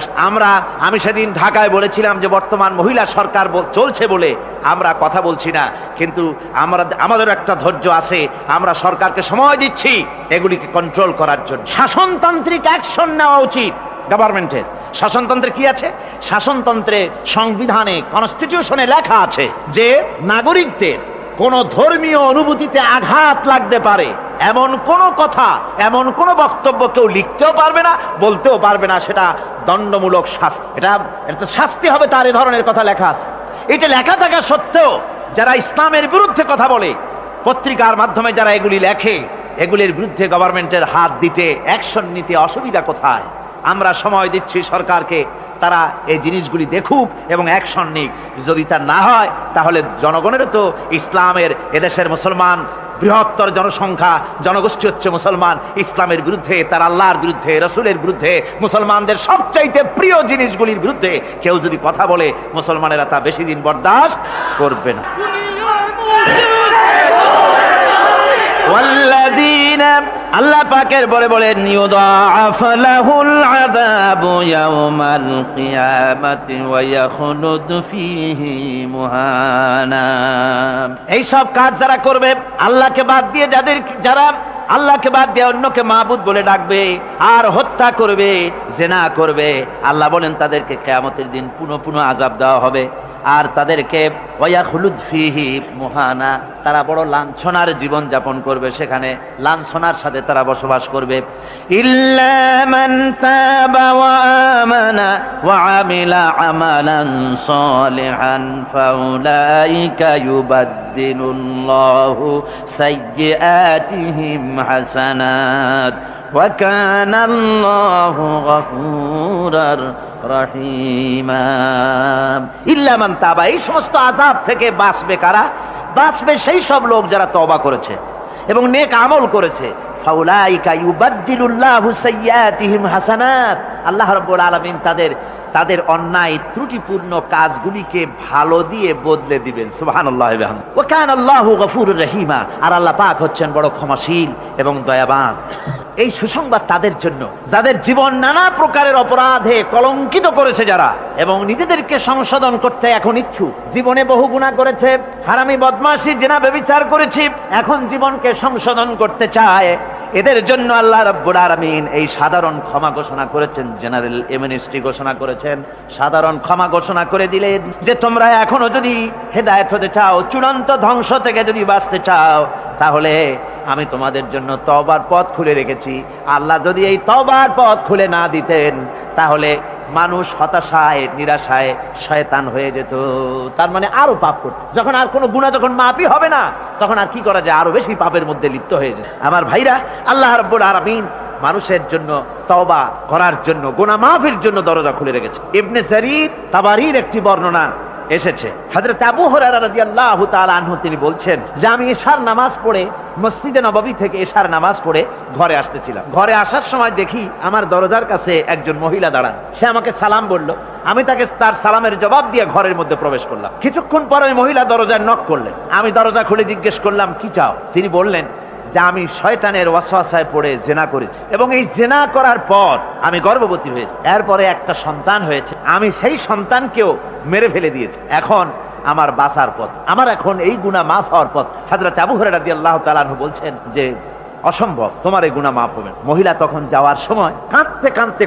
আমি সেদিন ঢাকায় বলেছিলাম যে বর্তমান মহিলা সরকার চলছে বলে আমরা কথা বলছি না, কিন্তু আমাদের একটা ধৈর্য আছে। আমরা সরকারকে সময় দিচ্ছি এগুলিকে কন্ট্রোল করার জন্য। শাসনতান্ত্রিক অ্যাকশন নেওয়া উচিত গভর্নমেন্টের। শাসনতন্ত্রে কি আছে? শাসনতন্ত্রে, সংবিধানে, কনস্টিটিউশনে লেখা আছে যে নাগরিকদের কোন ধর্মীয় অনুভূতিতে আঘাত লাগতে পারে এমন কোন কথা, এমন কোন বক্তব্য কেউ লিখতেও পারবে না, বলতেও পারবে না। সেটা দণ্ডমূলক শাস্তি, এটা শাস্তি হবে তার। এ ধরনের কথা লেখা আছে। এটা লেখা থাকা সত্ত্বেও যারা ইসলামের বিরুদ্ধে কথা বলে, পত্রিকার মাধ্যমে যারা এগুলি লেখে, এগুলির বিরুদ্ধে গভর্নমেন্টের হাত দিতে, অ্যাকশন নিতে অসুবিধা কোথায়? আমরা সময় দিচ্ছি সরকারকে, তারা এই জিনিসগুলি দেখুক এবং অ্যাকশন নিক। যদি তা না হয় তাহলে জনগণেরও তো ইসলামের, এদেশের মুসলমান বৃহত্তর জনসংখ্যা, জনগোষ্ঠী হচ্ছে মুসলমান, ইসলামের বিরুদ্ধে, তার আল্লাহর বিরুদ্ধে, রসুলের বিরুদ্ধে, মুসলমানদের সবচাইতে প্রিয় জিনিসগুলির বিরুদ্ধে কেউ যদি কথা বলে, মুসলমানেরা তা বেশি দিন বরদাস্ত করবে না। আল্লাহ পাকের বলে বলেন ইউদাআফ লাহুল আযাবু ইয়াওমাল কিয়ামাতি ওয়া ইয়াখলুদ ফীহি মুহানা। এই সব কাজ যারা করবে, আল্লাহকে বাদ দিয়ে যারা আল্লাহকে বাদ দিয়ে অন্যকে মাবুদ বলে ডাকবে আর হত্যা করবে, জিনা করবে, আল্লাহ বলেন তাদেরকে কিয়ামতের দিন পুনঃ আযাব দেওয়া হবে। আর তাদেরকে ওয়ায়াখলুদ ফীহি মুহানা, তারা বড় লাঞ্ছনার জীবন যাপন করবে, সেখানে লাঞ্ছনার সাথে তারা বসবাস করবে। ইল্লা মান তাবা ওয়া আমানা ওয়া আমিলা আমালান সালিহান ফাউলাইকা ইউবাদদিলুল্লাহু সাইয়্যাতিহিম হাসানাত ওয়া কানা আল্লাহু গফুরার রহিমা। ইল্লা মান তাবা, এই সমস্ত আযাব থেকে বাঁচবে কারা? বাঁচবে সেই সব লোক যারা তওবা করেছে এবং নেক আমল করেছে। ফাউলাইকা ইউবাদদিলুল্লাহু সাইয়্যাতিহিম হাসানাত, আল্লাহ রাব্বুল আলামিন তাদের অন্যায় ত্রুটিপূর্ণ কাজগুলিকে ভালো দিয়ে বদলে দিবেন। সুবহানাল্লাহি ওয়া বিহামদিহি। ওয়া কানা আল্লাহু গফুরুর রহিমা, আর আল্লাহ পাক হচ্ছেন বড় ক্ষমাশীল এবং দয়াবান। এই সুসংবাদ তাদের জন্য যাদের জীবন নানা প্রকারের অপরাধে কলঙ্কিত করেছে যারা, এবং নিজেদেরকে সংশোধন করতে এখন ইচ্ছুক। জীবনে বহু গুনাহ করেছে, হারামি, বদমাশি, জিনা, ব্যভিচার করেছি, এখন জীবনকে সংশোধন করতে চায়। এদের জন্য আল্লাহ রাব্বুল আলামিন এই সাধারণ ক্ষমা ঘোষণা করেছেন, জেনারেল এমনেস্টি ঘোষণা করেছেন, সাধারণ ক্ষমা ঘোষণা করে দিলেন যে তোমরা এখনো যদি হেদায়েত হতে চাও, চূড়ান্ত ধ্বংস থেকে যদি বাঁচতে চাও, তাহলে আমি তোমাদের জন্য তওবার পথ খুলে রেখেছি। আল্লাহ যদি এই তওবার পথ খুলে না দিতেন, তাহলে মানুষ হতাশায় নিরাশায় শয়তান হয়ে যেত, তার মানে আরো পাপ করত। যখন আর কোনো গুনাহ যখন মাফই হবে না, তখন আর কি করা যায়, আরো বেশি পাপের মধ্যে লিপ্ত হয়ে যায়। আমার ভাইরা, আল্লাহ রাব্বুল আলামিন মানুষের জন্য তওবা করার জন্য, গুনাহ মাফের জন্য দরজা খুলে রেখেছে। ইবনে জারীর তাবারীর একটি বর্ণনা এসেছে, হযরত আবু হুরায়রা রাদিয়াল্লাহু তাআলা আনহু তিনি বলছেন যে আমি এশার নামাজ পড়ে মসজিদে নববী থেকে এশার নামাজ পড়ে ঘরে আসতেছিলাম। ঘরে আসার সময় দেখি আমার দরজার কাছে একজন মহিলা দাঁড়ান। সে আমাকে সালাম বলল, আমি তাকে তার সালামের জবাব দিয়ে ঘরের মধ্যে প্রবেশ করলাম। কিছুক্ষণ পরে ওই মহিলা দরজায় নক করলেন। আমি দরজা খুলে জিজ্ঞেস করলাম, কি চাও? তিনি বললেন যে আমি শয়তানের ওয়াসওয়াসায় পড়ে জেনা করেছি এবং এই জেনা করার পর আমি গর্ভবতী হয়েছি, এরপরে একটা সন্তান হয়েছে, আমি সেই সন্তানকেও মেরে ফেলে দিয়েছি। এখন আমার বাঁচার পথ, আমার এখন এই গুনাহ মাফ হওয়ার পথ। হযরত আবু হুরায়রা রাদিয়াল্লাহু তাআলা আনহু বলছেন যে অসম্ভব, তোমার এই গুনাহ মাফ হবে না। মহিলা তখন যাওয়ার সময় কাঁদতে কাঁদতে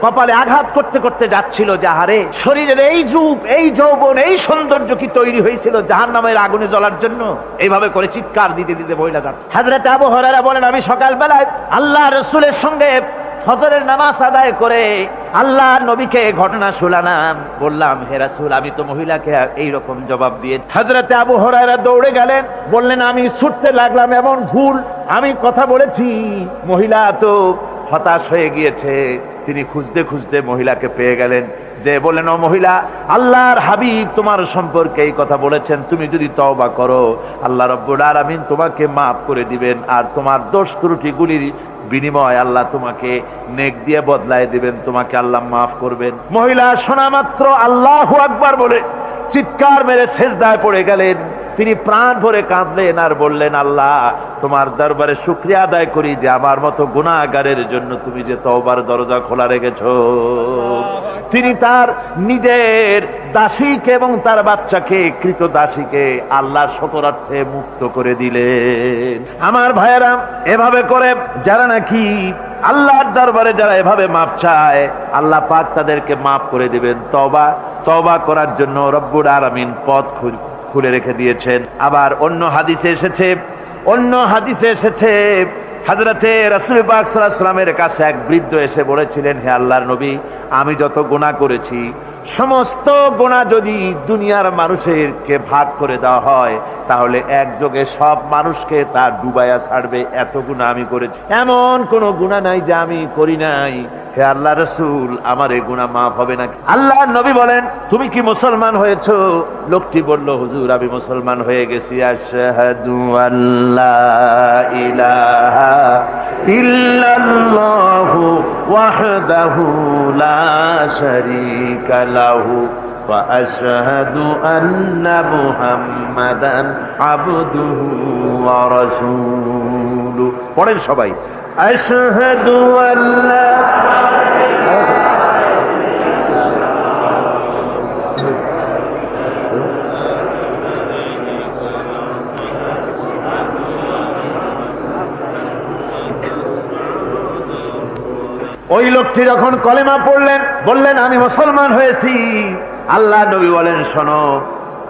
কপালে আঘাত করতে করতে যাচ্ছিল যে আরে শরীরের এই রূপ, এই যৌবন, এই সৌন্দর্য কি তৈরি হয়েছিল জাহান্নামের আগুনে জ্বলার জন্য? এইভাবে করে চিৎকার দিতে দিতে মহিলা যান। হযরত আবু হুরায়রা বলেন আমি সকালবেলায় আল্লাহ রাসূলের সঙ্গে ফজরের নামাজ আদায় করে আল্লাহ নবীকে ঘটনা শোনালাম, বললাম হে রাসূল আমি তো মহিলাকে এইরকম জবাব দিয়ে। হযরত আবু হুরায়রা দৌড়ে গেলেন, বললেন আমি ছুটতে লাগলাম, এমন ভুল আমি কথা বলেছি। মহিলা তো হতাশ হয়ে গিয়েছে, তিনি খুঁজতে খুঁজতে মহিলাকে পেয়ে গেলেন, যে বললেন ও মহিলা, আল্লাহর হাবিব তোমার সম্পর্কে এই কথা বলেছেন, তুমি যদি তওবা করো আল্লাহ রাব্বুল আলামিন তোমাকে মাফ করে দিবেন, আর তোমার দোষ ত্রুটিগুলির বিনিময় আল্লাহ তোমাকে নেক দিয়ে বদলায় দিবেন, তোমাকে আল্লাহ মাফ করবেন। মহিলা শোনা মাত্র আল্লাহু আকবার বলে চিৎকার মেরে সিজদায় পড়ে গেলেন। তিনি প্রাণ ভরে কাঁদলেন আর বললেন আল্লাহ তোমার দরবারে শুকরিয়া আদায় করি যে আমার মতো গুনাহগারের জন্য তুমি যে তওবার দরজা খোলা রেখেছো। তিনি তার নিজের দাসীকে এবং তার বাচ্চাকে, কৃত দাসীকে আল্লাহর শকরার্থে মুক্ত করে দিলেন। আমার ভাইয়েরা, এভাবে করে যারা নাকি আল্লাহর দরবারে যারা এভাবে মাপ চায়, আল্লাহ পাক তাদেরকে মাফ করে দিবেন। তওবা করার জন্য রব্বুল আলামিন পথ খুলে রেখে দিয়েছেন। আবার অন্য হাদিসে এসেছে হযরতে রাসূল পাক সাল্লাল্লাহু আলাইহি ওয়াসাল্লামের কাছে এক বৃদ্ধ এসে বলেছিলেন, হে আল্লাহর নবী আমি যত গুনাহ করেছি সমস্ত গুনাহ যদি দুনিয়ার মানুষেরকে ভাগ করে দেওয়া হয় তাহলে একযোগে সব মানুষকে তা ডুবাইয়া ছাড়বে, এত গুনাহ আমি করেছি, এমন কোন গুনাহ নাই যা আমি করি নাই। হে আল্লাহ রাসূল আমার এই গুনাহ মাফ হবে নাকি? আল্লাহর নবী বলেন তুমি কি মুসলমান হয়েছো? লোকটি বলল হুজুর আমি মুসলমান হয়ে গেছি। আশহাদু আল্লা ইলাহা ইল্লাল্লাহু ওয়াহদাহু লা শারীকা লাহু ওয়া আশহাদু আন্না মুহাম্মাদান আবদুহু ওয়া রাসূলুহু। পড়েন সবাই, আশহাদু আল্লা ওই লোকটি যখন কলেমা পড়লেন, বললেন আমি মুসলমান হয়েছি। আল্লাহ নবী বলেন শোনো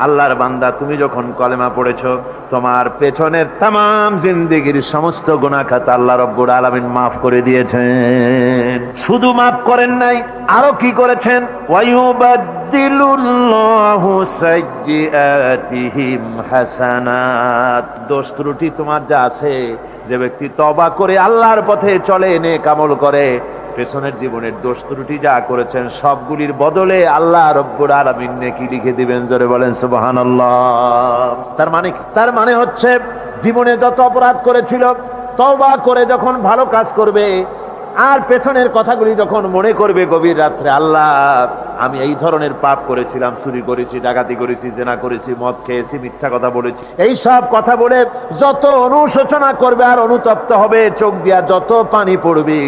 আল্লাহর বান্দা, তুমি যখন কলেমা পড়েছো তোমার পেছনের তামাম জিন্দেগির সমস্ত গুনাহ খাতা আল্লাহ রাব্বুল আলামিন মাফ করে দিয়েছেন। শুধু মাফ করেন নাই, আরো কি করেছেন? ওয়ায়ুবাদদিলুল্লাহু সাইয়্যাতিহিম হাসানাত। দোষ ত্রুটি তোমার যা আছে, যে ব্যক্তি তওবা করে আল্লাহর পথে চলে, নেক আমল করে, পেছনের জীবনের দোষ ত্রুটি যা করেছেন সবগুলির বদলে আল্লাহ রব্বুল আলামিন নেকি লিখে দিবেন। জোরে বলেন সুবহানাল্লাহ। তার মানে হচ্ছে জীবনে যত অপরাধ করেছিল তওবা করে যখন ভালো কাজ করবে আর পেছনের কথাগুলি যখন মনে করবে গভীর রাত্রে, আল্লাহ আমি এই ধরনের পাপ করেছিলাম, চুরি করেছি, ডাকাতি করেছি, জেনা করেছি, মদ খেয়েছি, মিথ্যা কথা বলেছি, এই সব কথা বলে যত অনুশোচনা করবে আর অনুতপ্ত হবে, চোখ দিয়া যত পানি পড়বে,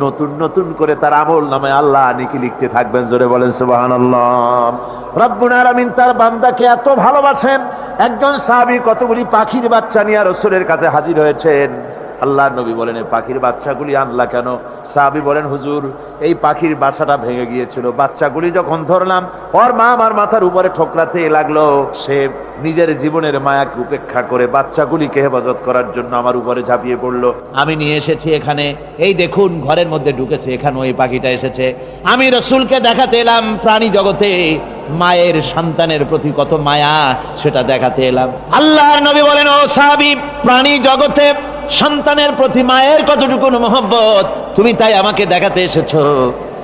নতুন নতুন করে তার আমল নামে আল্লাহ নেকি লিখতে থাকবেন। জোরে বলেন সুবহানাল্লাহ। রব্বুল আলামিন তার বান্দাকে এত ভালোবাসেন, একজন সাহাবী কতগুলি পাখির বাচ্চা নিয়ে রাসূলের কাছে হাজির হয়েছেন। আল্লাহর নবী বলেন, এই পাখির বাচ্চাগুলি আনলা কেন? সাহাবী বলেন, হুজুর এই পাখির বাসাটা ভেঙে গিয়েছিল, বাচ্চাগুলি যখন ধরলাম ওর মা আমার মাথার উপরে ঠোকরাতে লাগলো, সে নিজের জীবনের মায়াকে উপেক্ষা করে বাচ্চাগুলিকে হেফাজত করার জন্য আমার উপরে ঝাঁপিয়ে পড়লো। আমি নিয়ে এসেছি এখানে, এই দেখুন ঘরের মধ্যে ঢুকেছে, এখানে ওই পাখিটা এসেছে। আমি রাসূলকে দেখাতে এলাম প্রাণী জগতে মায়ের সন্তানের প্রতি কত মায়া, সেটা দেখাতে এলাম। আল্লাহর নবী বলেন, ও সাহাবী, প্রাণী জগতে সন্তানের প্রতি মায়ের কতটুকু মহব্বত তুমি তাই আমাকে দেখাতে এসেছো।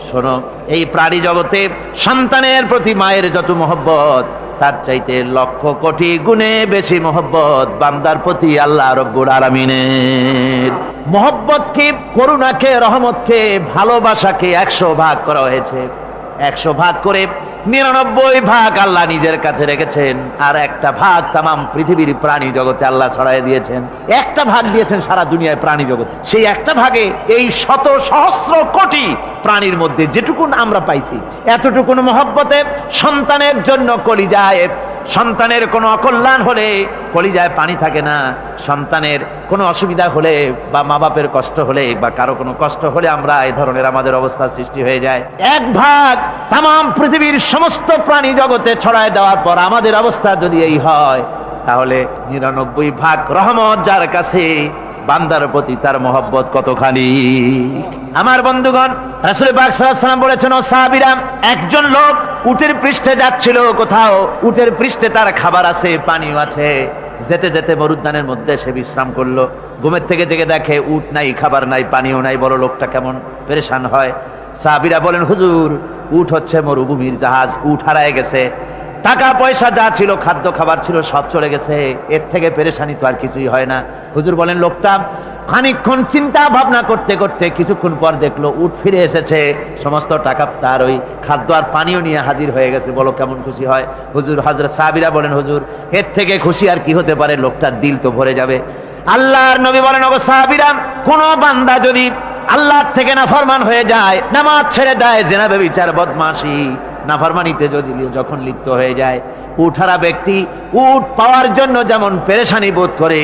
শোনো, এই প্রাণী জগতে সন্তানের প্রতি মায়ের যত মহব্বত, তার চাইতে লক্ষ কোটি গুণে বেশি মহব্বত বান্দার প্রতি আল্লাহ রব্বুল আলামিনের। মহব্বতকে, করুণাকে, রহমতকে, ভালোবাসাকে 100 ভাগ করা হয়েছে। 100 ভাগ করে 99 ভাগ আল্লাহ নিজের কাছে রেখেছেন, আর একটা ভাগ তামাম পৃথিবীর প্রাণী জগতে আল্লাহ ছড়াই দিয়েছেন। একটা ভাগ দিয়েছেন সারা দুনিয়ায় প্রাণী জগৎ। সেই একটা ভাগে এই শত সহস্র কোটি প্রাণীর মধ্যে যেটুকুন আমরা পাইছি, এতটুকুন মহব্বতে সন্তানের জন্য কলিজায়, সন্তানের কোনো অকল্যাণ হলে কলিজায় পানি থাকে না, সন্তানের কোনো অসুবিধা হলে বা মা বাপের কষ্ট হলে বা কারো কোনো কষ্ট হলে আমরা এই ধরনের আমাদের অবস্থা সৃষ্টি হয়ে যায়। এক ভাগ তামাম পৃথিবীর সমস্ত প্রাণী জগতে ছড়ায় দেওয়ার পর আমাদের অবস্থা যদি এই হয়, তাহলে 99 ভাগ রহমত যার কাছে, বান্দার প্রতি তার মহব্বত কতখানি। আমার বন্ধুগণ, রাসূল পাক সাল্লাল্লাহু আলাইহি ওয়াসাল্লাম বলেছেন, ও সাহাবীরা, একজন লোক উটের পৃষ্ঠে যাচ্ছিল কোথাও, উটের পৃষ্ঠে তার খাবার আছে, পানিও আছে। যেতে যেতে মরুদ্যানের মধ্যে সে বিশ্রাম করলো। ঘুমের থেকে জেগে দেখে উট নাই, খাবার নাই, পানিও নাই। বড় লোকটা কেমন পেরেশান হয়। সাহাবীরা বলেন, হুজুর, উট হচ্ছে মরুভূমির জাহাজ, উট হারায় গেছে, টাকা পয়সা যা ছিল, খাদ্য খাবার ছিল, সব চলে গেছে, এর থেকে পেরেশানি তো আর কিছুই হয় না। হুজুর বলেন, লোকটা খানিকক্ষণ চিন্তা ভাবনা করতে করতে কিছুক্ষণ পর দেখলো উট ফিরে এসেছে, সমস্ত টাকা তার ওই খাদ্য আর পানীয় নিয়ে হাজির হয়ে গেছে। বলো কেমন খুশি হয়। হুজুর, হযরত সাহাবীরা বলেন, হুজুর, এর থেকে খুশি আর কি হতে পারে, লোকটার দিল তো ভরে যাবে। আল্লাহর নবী বলেন, ওগো সাহাবীরা, কোন বান্দা যদি আল্লাহ থেকে নাফরমান হয়ে যায়, নামাজ ছেড়ে দেয়, জিনা ব্যভিচার বদমাশি নাফরমানিতে যদি যখন লিপ্ত হয়ে যায়, উঠারা ব্যক্তি উট পাওয়ার জন্য যেমন পেরেশানি বোধ করে,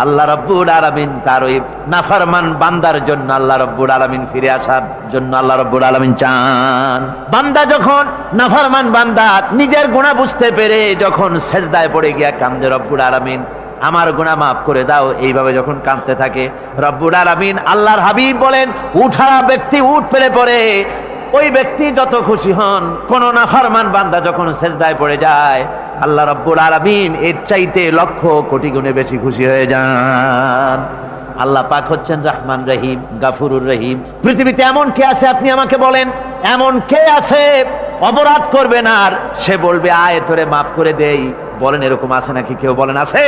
আল্লাহ রাব্বুল আলামিন তার ওই নাফরমান বান্দার জন্য, আল্লাহ রাব্বুল আলামিন ফিরে আসার জন্য আল্লাহ রাব্বুল আলামিন চান। বান্দা যখন, নাফরমান বান্দা নিজের গুনাহ বুঝতে পেরে যখন সেজদায় পড়ে গিয়া কান্দে, রব্বুল আলামিন আমার গুনাহ মাফ করে দাও, এইভাবে যখন কাঁদতে থাকে, রব্বুল আলামিন, আল্লাহর হাবিব বলেন, উঠারা ব্যক্তি উঠ পেলে পড়ে, ওই ব্যক্তি যত খুশি হন। কোন নাফরমান বান্দা যখন সেজদায় পড়ে যায়, আল্লাহ রাব্বুল আলামিন এর চাইতে লক্ষ কোটি গুণে বেশি খুশি হয়ে যান। আল্লাহ পাক হচ্ছেন রহমান রহিম, গাফুরুর রহিম। পৃথিবীতে এমন কে আছে আপনি আমাকে বলেন, এমন কে আছে অপরাধ করবে না আর সে বলবে আয় তোরে মাফ করে দেই? বলেন, এরকম আছে নাকি? কেউ বলেন আছে?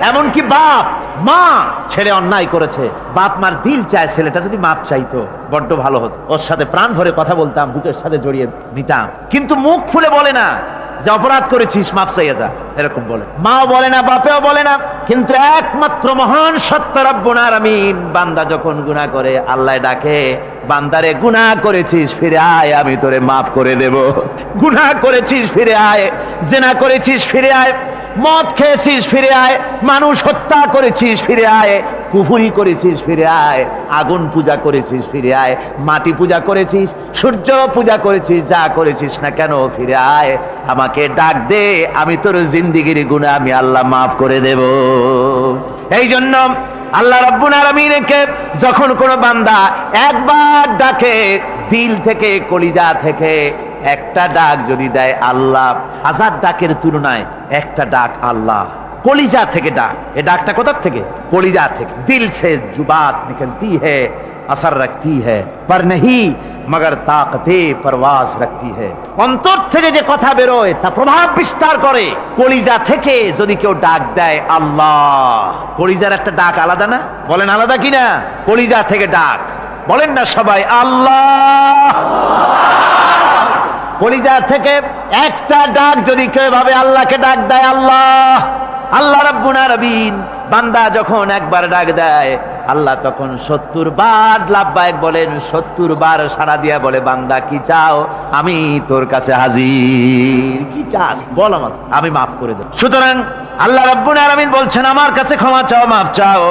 এমন কি বাপ মা, ছেলে অন্যায় করেছে, বাপ মার দিল চায় ছেলেটা যদি মাপ চাইতো, বড্ড ভালো হতো, ওর সাথে প্রাণ ভরে কথা বলতাম, বুকের সাথে জড়িয়ে নিতাম, কিন্তু মুখ খুলে বলে না যে অপরাধ করেছিস মাপ চাইয়া যা, এরকম বলে। মাও বলে না, বাপেও বলে না, কিন্তু একমাত্র মহান সত্য রব্বুল আলামিন, বান্দা যখন গুনাহ করে আল্লাহ ডাকে, বান্দারে গুনাহ করেছিস ফিরে আয়, আমি তোরে মাফ করে দেব। গুনাহ করেছিস ফিরে আয়, জিনা করেছিস ফিরে আয়, মদ খেয়েছিস ফিরে আয়, মানুষ হত্যা করেছিস ফিরে আয়, কুফরি করেছিস ফিরে আয়, আগুন পূজা করেছিস ফিরে আয়, মাটি পূজা করেছিস, সূর্য পূজা করেছিস, যা করেছিস না কেন ফিরে আয়, আমাকে ডাক দে, আমি তোর জিন্দেগির গুনাহ আমি আল্লাহ মাফ করে দেব। এই জন্য আল্লাহ রাব্বুল আলামিনকে যখন কোন বান্দা একবার ডাকে, দিল থেকে, কলিজা থেকে একটা ডাক যদি দেয়, আল্লাহ 1000 ডাকের তুলনায় একটা ডাক আল্লাহ কলিজা থেকে ডাক। এ ডাকটা কোথা থেকে? কলিজা থেকে। দিল সে जुबात निकलती है, असर रखती है, पर नहीं मगर ताकते परवास रखती है। অন্তর থেকে যে কথা বেরোয় তা প্রভাব বিস্তার করে। কলিজা থেকে যদি কেউ ডাক দেয় আল্লাহ, কলিজার একটা ডাক আলাদা না? বলেন আলাদা কিনা? কলিজা থেকে ডাক, বলেন না সবাই আল্লাহ। কলিজা থেকে একটা ডাক যদি কেউ ভাবে আল্লাহকে ডাক দেয় আল্লাহ, আল্লাহ রাব্বুল আলামিন, বান্দা যখন একবার ডাক দেয়, আল্লাহ তখন 70 বার লাব্বাইক বলেন, 70 বার সাড়া দিয়া বলে, বান্দা কি চাও, আমি তোর কাছে হাজির। কি চাস বল, আমি মাফ করে দেব। সুতরাং আল্লাহ রাব্বুল আলামিন বলছেন, আমার কাছে ক্ষমা চাও, মাফ চাও,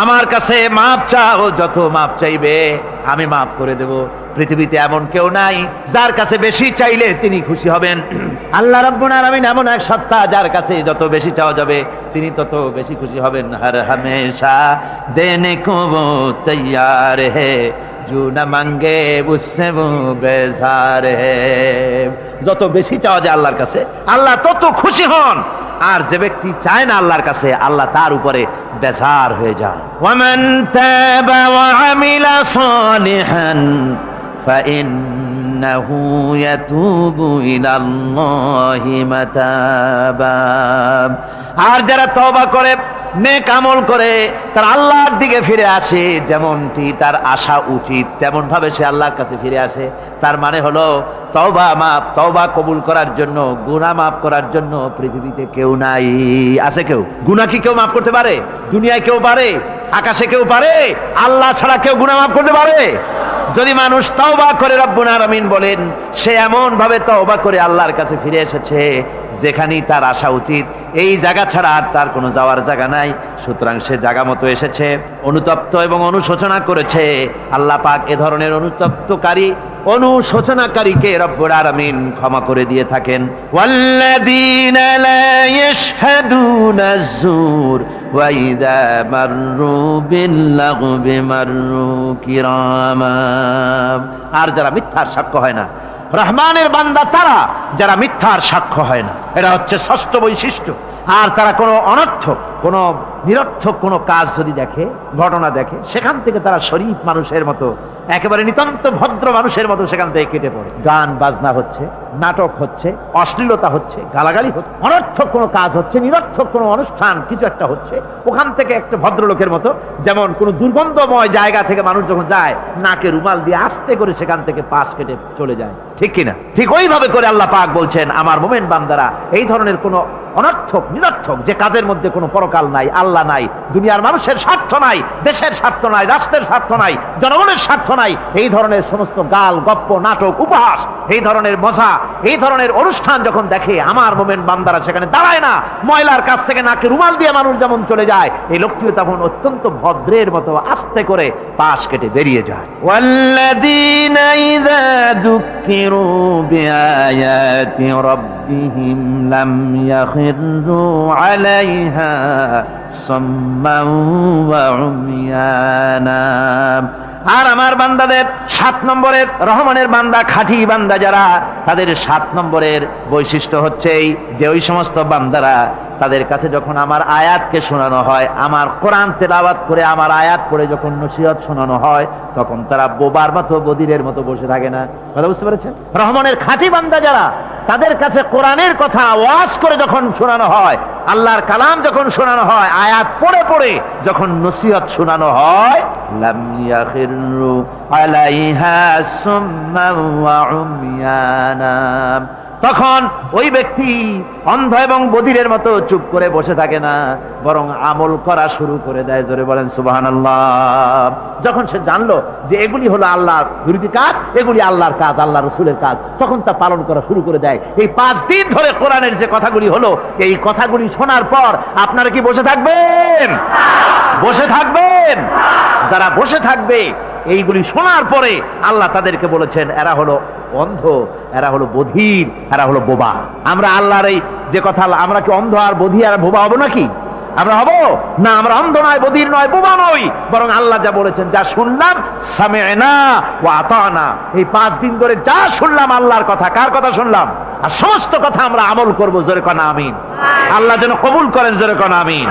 আমার কাছে মাপ চাও, যত মাপ চাইবে আমি মাফ করে দেব। পৃথিবীতে এমন কেউ নাই যার কাছে বেশি চাইলে তিনি খুশি হবেন। আল্লাহ রাব্বুল আলামিন এমন এক সত্তা যার কাছে যত বেশি চাওয়া যাবে তিনি তত বেশি খুশি হবেন। হর হামেশা দেনে কো वो तैयार है जो न मांगे उससे वो बेजार है। যত বেশি চাওয়া যায় আল্লাহর কাছে আল্লাহ তত খুশি হন, আর যে ব্যক্তি চায় না আল্লাহর কাছে আল্লাহ তার উপরে বেজার হয়ে যান। ওয়ামান তাবা ওয়া আমিলা সালিহান ফাইন্নাহু ইয়াতুবু ইলাল্লাহি মাতাবা। আর যারা তওবা করে নেক আমল করে তার আল্লাহর দিকে ফিরে আসে, যেমনটি তার আশা উচিত তেমন ভাবে সে আল্লাহর কাছে ফিরে আসে, তার মানে হলো তওবা কবুল করার জন্য, গুনাহ মাফ করার জন্য পৃথিবীতে কেউ নাই। আছে কেউ? গুনাহ কি কেউ মাফ করতে পারে? দুনিয়ায় কেউ পারে? আকাশে কেউ পারে? আল্লাহ ছাড়া কেউ গুনাহ মাফ করতে পারে? যদি মানুষ তওবা করে, রব্বুল আলামিন বলেন সে এমন ভাবে তওবা করে আল্লাহর কাছে ফিরে এসেছে যেখানেই তার আসা উচিত, এই জায়গা ছাড়া আর তার কোনো যাওয়ার জায়গা নাই। সুতরাং সে জায়গা মতো এসেছে, অনুতপ্ত এবং অনুশোচনা করেছে। আল্লাহ পাক এ ধরনের অনুশোচনাকারীকে রব্বুল আলামিন ক্ষমা করে দিয়ে থাকেন। ওয়াল্লাযীনা লা ইয়াশহাদুনা আয-যুর ওয়া ইযা মাররু বিল-লাগবি মাররু কিরামা। আর যারা মিথ্যার সাক্ষ্য হয় না, রহমানের বান্দা তারা যারা মিথ্যার সাক্ষ্য হয় না, এটা হচ্ছে ষষ্ঠ বৈশিষ্ট্য। আর তারা কোনো অনর্থক, কোনো নিরর্থক কোনো কাজ যদি দেখে, ঘটনা দেখে, সেখান থেকে তারা শরীফ মানুষের মতো, একেবারে নিতান্ত ভদ্র মানুষের মতো সেখান থেকে কেটে পড়ে। গান বাজনা হচ্ছে, নাটক হচ্ছে, অশ্লীলতা হচ্ছে, গালাগালি হচ্ছে, অনর্থক কোনো কাজ হচ্ছে, নিরর্থক কোনো অনুষ্ঠান কিছু একটা হচ্ছে, ওখান থেকে একটা ভদ্রলোকের মতো, যেমন কোনো দুর্গন্ধময় জায়গা থেকে মানুষ যখন যায় নাকে রুমাল দিয়ে আস্তে করে সেখান থেকে পাশ কেটে চলে যায়, ঠিক কিনা? ঠিক ওইভাবে করে আল্লাহ পাক বলছেন আমার মুমিন বান্দারা এই ধরনের কোনো অনর্থক, নিরর্থক যে কাজের মধ্যে কোনো পরকাল নাই, আল্লাহ নাই, দুনিয়ার মানুষের স্বার্থ নাই, দেশের স্বার্থ নাই, রাষ্ট্রের স্বার্থ নাই, জনগণের স্বার্থ নাই, এই ধরনের সমস্ত গাল গপ্প, নাটক, উপহাস, এই ধরনের মজা, এই ধরনের অনুষ্ঠান যখন দেখে আমার মুমিন বান্দারা সেখানে দাঁড়ায় না। ময়লার কাছ থেকে নাকে রুমাল দিয়ে মানুষ যেমন চলে যায়, এই লোকটিও তখন অত্যন্ত ভদ্রের মতো আস্তে করে পাশ কেটে বেরিয়ে যায়। ওয়াল্লাযীনা ইযা যুক্কিরু বিআয়াতি রাব্বিহিম লাম ইয়াখিরু আলাইহা সাম্মান ওয়া উমিয়ানা। আর আমার বান্দাদের 7 নম্বরের, রহমানের বান্দা, খাঁটি বান্দা যারা, তাদের 7 নম্বরের বৈশিষ্ট্য হচ্ছে এই যে ওই সমস্ত বান্দারা তাদের কাছে যখন আমার আয়াতকে শোনানো হয়, আমার কোরআন তেলাওয়াত করে আমার আয়াত পড়ে যখন নসিহত শোনানো হয়, তখন তারা বোবার মতো, বধিরের মতো বসে থাকে না। কথা বুঝতে পেরেছেন? রহমানের খাঁটি বান্দা যারা, তাদের কাছে কোরআনের কথা ওয়াজ করে যখন শোনানো হয়, আল্লাহর কালাম যখন শোনানো হয়, আয়াত পড়ে পড়ে যখন নসিহত শোনানো হয়, লাম ইয়াখিরু আলাইহা সুম্মান ওয়া উমিয়ানা, তখন ওই ব্যক্তি অন্ধ এবং বধিরের মতো চুপ করে বসে থাকে না, বরং আমল করা শুরু করে দেয়। জোরে বলেন সুবহানাল্লাহ। যখন সে জানলো যে এগুলি হলো আল্লাহর বিরোধী কাজ, এগুলি আল্লাহর কাজ, আল্লাহ রসুলের কাজ, তখন তা পালন করা শুরু করে দেয়। এই 5 দিন ধরে কোরআনের যে কথাগুলি হলো, এই কথাগুলি শোনার পর আপনারা কি বসে থাকবেন? বসে থাকবেন? যারা বসে থাকবে এইগুলি শোনার পরে আল্লাহ তাদেরকে বলেছেন এরা হলো অন্ধ, এরা হলো বধির, এরা হলো বোবা। আমরা আল্লাহর এই যে কথা, আমরা কি অন্ধ আর বধির আর বোবা হবো নাকি? আমরা হব না। আমরা অন্ধ নয়, বধির নয়, বোবা নই, বরং আল্লাহ যা বলেছেন, যা শুনলাম সামি'না ওয়া আতা'না, এই 5 দিন ধরে যা শুনলাম আল্লাহর কথা, কার কথা শুনলাম? আর সমস্ত কথা আমরা আমল করব। জোরে কোন আমিন। আল্লাহ যেন কবুল করেন। জোরে কোন আমিন।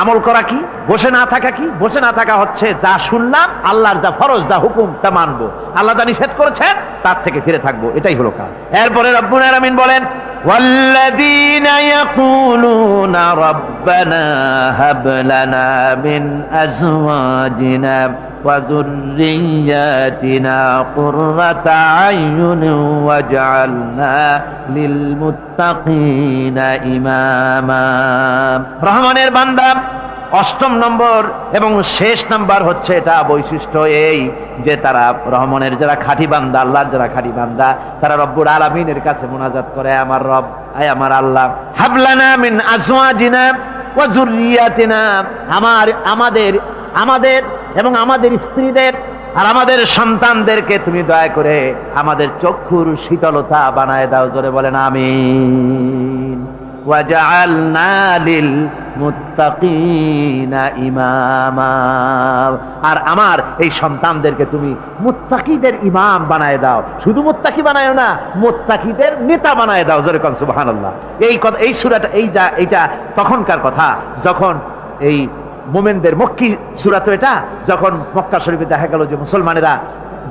আমল করা কি? বসে না থাকা কি? বসে না থাকা হচ্ছে যা শুনলাম, আল্লাহর যা ফরজ, যা হুকুম, তা মানবো। আল্লাহ যা নিষেধ করেছেন তার থেকে ফিরে থাকবো, এটাই হলো কাজ। এরপরে রব্বুল আলামিন বলেন ওয়াল্লাযীনা ইয়াকুলুনা রাব্বানা হাব লানা মিন আজওয়াজিনা ওয়া যুররিয়্যাতিনা কুররাতা আয়ুনিন ওয়াজআলনা লিল মুত্তাকিনা ইমামা। রহমানের বান্দা 8ম নম্বর এবং শেষ নাম্বার হচ্ছে এটা বৈশিষ্ট্য এই যে তারা রহমানের যারা খাঁটি বান্দা, আল্লাহর যারা খাঁটি বান্দা, তারা রব্বুল আলামিনের কাছে মুনাজাত করে, আমার রব, আয় আমার আল্লাহ, হাবলানা মিন আজওয়াজিনা ওয়া যুররিয়াতিনা, আমাদের এবং আমাদের স্ত্রীদের আর আমাদের সন্তানদেরকে তুমি দয়া করে আমাদের চক্ষুর শীতলতা বানায় দাও। জোরে বলেন আমিন। ওয়াজআলনা লিল মুত্তাকিনা ইমামা, আর আমার এই সন্তানদেরকে তুমি মুত্তাকিদের ইমাম বানায় দাও। শুধু মুত্তাকি বানায়ও না, মুত্তাকিদের নেতা বানায় দাও। জোরে কোন সুবহানাল্লাহ। এই সূরাটা এইটা তখনকার কথা যখন এই মোমেনদের মক্কি সূরা, তো এটা যখন মক্কা শরীফে দেখা গেল যে মুসলমানেরা,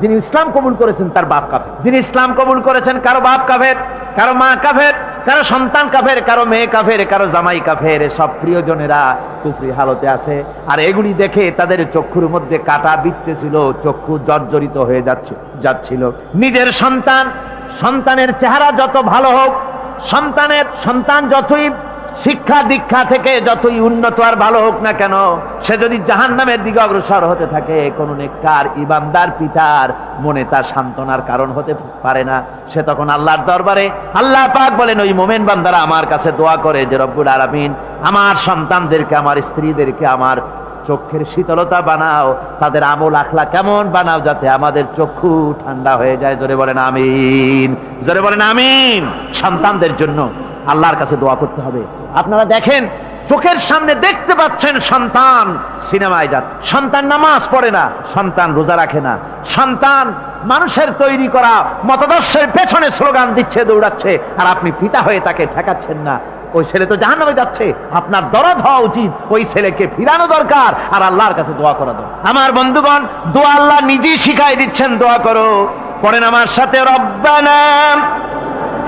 যিনি ইসলাম কবুল করেছেন তার বাপ কাফের, যিনি ইসলাম কবুল করেছেন কারো বাপ কাফের, কারো মা কাফের, কারো সন্তান কাফের, কারো মেয়ে কাফের, কারো জামাই কাফের, সব প্রিয়জনেরা কুফরি হালতে আছে। আর এগুলি দেখে তাদের চক্ষুর মধ্যে কাটা বিঁধতেছিল, চক্ষু জর্জরিত হয়ে যাচ্ছিল। নিজের সন্তানের চেহারা যত ভালো হোক, সন্তান যতই শিক্ষা দীক্ষা থেকে যতই উন্নত আর ভালো হোক না কেন, সে যদি জাহান্নামের দিকে অগ্রসর হতে থাকে, কোন নেককার ইমানদার পিতার মনে তার সান্ত্বনার কারণ হতে পারে না। সে তখন আল্লাহর দরবারে, আল্লাহ পাক বলেন ওই মোমেন বান্দারা আমার কাছে দোয়া করে যে রব্বুল আলামিন আমার সন্তানদেরকে, আমার স্ত্রীদেরকে আমার চোখের শীতলতা বানাও, তাদের আমল আখলাক কেমন বানাও, যাতে আমাদের চক্ষু ঠান্ডা হয়ে যায়। জোরে বলেন আমিন, জোরে বলেন আমিন। সন্তানদের জন্য আল্লাহর কাছে দোয়া করতে হবে। আপনারা দেখেন, চোখের সামনে দেখতে পাচ্ছেন সন্তান সিনেমায় যাচ্ছে, সন্তান নামাজ পড়ে না, সন্তান রোজা রাখে না, সন্তান মানুষের তৈরি করা মতাদর্শের পেছনে স্লোগান দিচ্ছে, দৌড়াচ্ছে, আর আপনি পিতা হয়ে তাকে ঠেকাচ্ছেন না। ওই ছেলে তো জাহান্নামে যাচ্ছে, আপনার দরদ হওয়া উচিত, ওই ছেলেকে ফিরানো দরকার আর আল্লাহর কাছে দোয়া করা দরকার। আমার বন্ধুগণ, দোয়া আল্লাহ নিজেই শিখাই দিচ্ছেন, দোয়া করো। পড়েন আমার সাথে, রব্বানা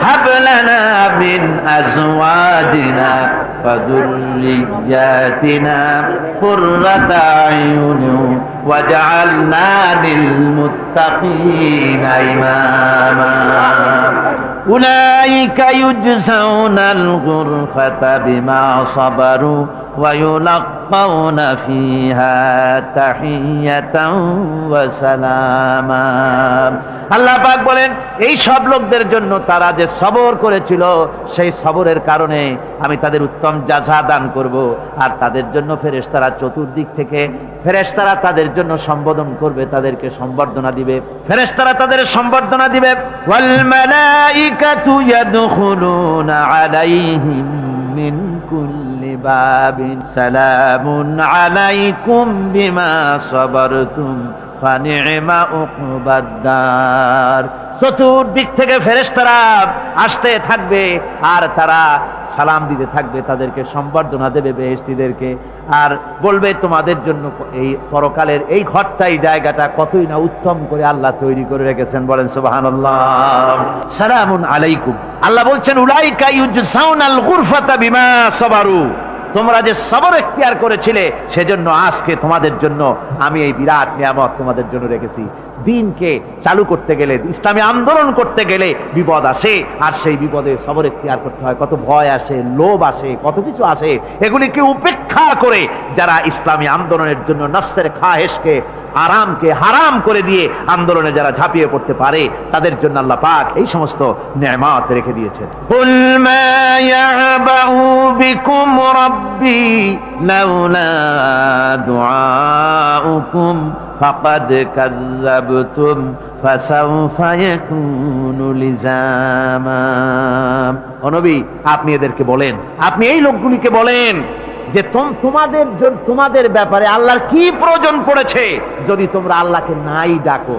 হাব লানা মিন আজওয়াজিনা ওয়া যুররিয়াতিনা কুররাতা আয়ুন ওয়াজআলনা লিল মুত্তাকিনা ইমামা। উলাইকা ইউজসাউনাল গুরফাতা বিমা সাবারু ওয়া ইউলাক্কাউনা ফিহা তাহিয়াতান ওয়া সালামা। আল্লাহ পাক বলেন, এই সব লোকদের জন্য তারা যে সবর করেছিল, সেই সবরের কারণে আমি তাদের উত্তম জাযা দান করব। আর তাদের জন্য ফেরেশতারা চতুর্দিক থেকে ফেরেশতারা তাদের জন্য সম্বোধন করবে, তাদেরকে সম্বর্ধনা দিবে, ফেরেশতারা তাদের সম্বর্ধনা দিবে। ওয়াল মালাইকাতু ইয়াদখুলুনা আলাইহিম মিন কুল্লি বাবিন সালামুন আলাইকুম বিমা সাবারতুম ফানি'মা উকবাদ-দার। চতুর্দিক থেকে ফেরেশতারা আসতে থাকবে আর তারা সালাম দিতে থাকবে, তাদেরকে সম্বর্ধনা দেবে বেহেশতীদেরকে, আর বলবে তোমাদের জন্য এই পরকালের এই ঘরটাই, জায়গাটা কতই না উত্তম করে আল্লাহ তৈরি করে রেখেছেন। বলেন সুবহানাল্লাহ। সালামুন আলাইকুম। আল্লাহ বলছেন, উলাইকা ইউজসাউনাল গুরফাতা বিমা সাবারু, তোমরা যে সবর এখতিয়ার করেছিলে সেজন্য আজকে তোমাদের জন্য আমি এই বিরাট নিয়ামত তোমাদের জন্য রেখেছি। দিনকে চালু করতে গেলে, ইসলামী আন্দোলন করতে গেলে বিপদ আসে, আর সেই বিপদে সবর এখতিয়ার করতে হয়। কত ভয় আসে, লোভ আসে, কত কিছু আসে। এগুলিকে উপেক্ষা করে যারা ইসলামী আন্দোলনের জন্য নফসের খাহেশকে, আরামকে হারাম করে দিয়ে আন্দোলনে যারা ঝাঁপিয়ে পড়তে পারে, তাদের জন্য আল্লাহ পাক এই সমস্ত নিয়ামত রেখে দিয়েছেন। কুল মা ইয়াবাউ বিকুম রাব্বি লাউলা দুআউকুম ফাকাদ কাযযাবতুম ফাসাউফা ইয়াকুনু লিজামা। ও নবী, আপনি এদেরকে বলেন, আপনি এই লোকগুলিকে বলেন যে তোমাদের ব্যাপারে আল্লাহর কি প্রয়োজন পড়েছে যদি তোমরা আল্লাহকে নাই ডাকো,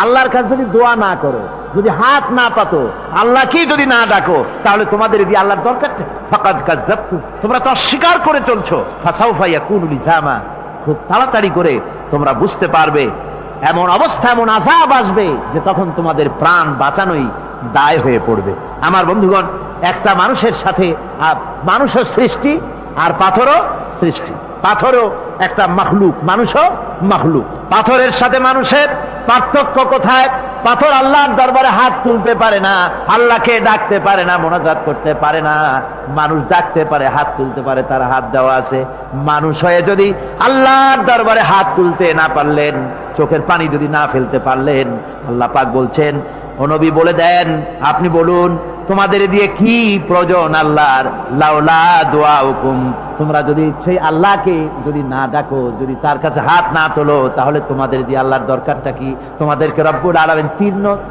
আল্লাহর কাছে যদি দোয়া না করো, যদি হাত না পাতো, আল্লাহকে যদি না ডাকো, তাহলে তোমাদের যদি আল্লাহর দরকার, ফাকাদ কাযযাবতুম, তোমরা তো অস্বীকার করে চলছো। ফাসাউফা ইয়াকুনু লিজামা, খুব তাড়াতাড়ি করে তোমরা বুঝতে পারবে, এমন অবস্থা, এমন আযাব আসবে যে তখন তোমাদের প্রাণ বাঁচানোই দায় হয়ে পড়বে। আমার বন্ধুগণ, একটা মানুষের সাথে মানুষের সৃষ্টি আর পাথরও সৃষ্টি, পাথরও একটা মাখলুক, মানুষও মাখলুক। পাথরের সাথে মানুষের পার্থক্য কোথায়? পাথর আল্লাহর দরবারে হাত তুলতে পারে না, আল্লাহকে ডাকতে পারে না, মোনাজাত করতে পারে না। মানুষ ডাকতে পারে, হাত তুলতে পারে, তার হাত দেওয়া আছে। মানুষ হয়ে যদি আল্লাহর দরবারে হাত তুলতে না পারলেন, চোখের পানি যদি না ফেলতে পারলেন, আল্লাহ পাক বলছেন ও নবী বলে দেন, আপনি বলুন তোমাদের দিয়ে কি প্রয়োজন আল্লাহর? লাউলা দুআউকুম, তোমরা যদি সেই আল্লাহকে যদি না ডাকো, যদি তার কাছে হাত না তোলো, তাহলে তোমাদের দিয়ে আল্লাহর দরকারটা কি? তোমাদেরকে রব্বুল আলামিন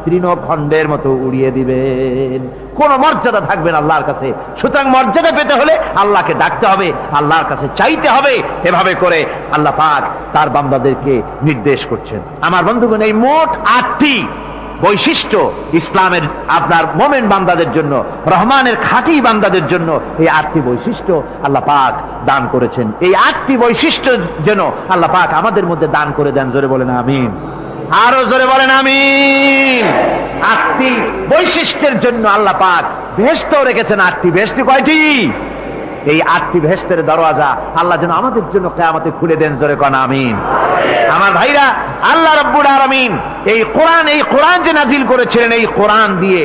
তৃণখণ্ডের মতো উড়িয়ে দিবেন, কোনো মর্যাদা থাকবে না আল্লাহর কাছে। সুতরাং মর্যাদা পেতে হলে আল্লাহকে ডাকতে হবে, আল্লাহর কাছে চাইতে হবে। এভাবে করে আল্লাহ পাক তার বান্দাদেরকে নির্দেশ করছেন। আমার বন্ধুগণ, এই মোট 8টি বৈশিষ্ট্য ইসলামের আপনার মোমেন বান্দাদের জন্য, রহমানের খাঁটি বান্দাদের জন্য এই 8টি বৈশিষ্ট্য আল্লাহ পাক দান করেছেন। এই 8টি বৈশিষ্ট্য যেন আল্লাহ পাক আমাদের মধ্যে দান করে দেন। জোরে বলেন আমিন, আরো জোরে বলেন আমিন। 8টি বৈশিষ্ট্যের জন্য আল্লাহ পাক বেহেশত রেখেছেন। 8টি বেহেশত কয়টি? এই 8টি বেহেশতের দরওয়াজা আল্লাহ যেন আমাদের জন্য কিয়ামতে খুলে দেন। জোরে কোন আমিন। আমার ভাইরা, আল্লাহ রাব্বুল আলামিন এই কোরআন যে নাজিল করেছিলেন, এই কোরআন দিয়ে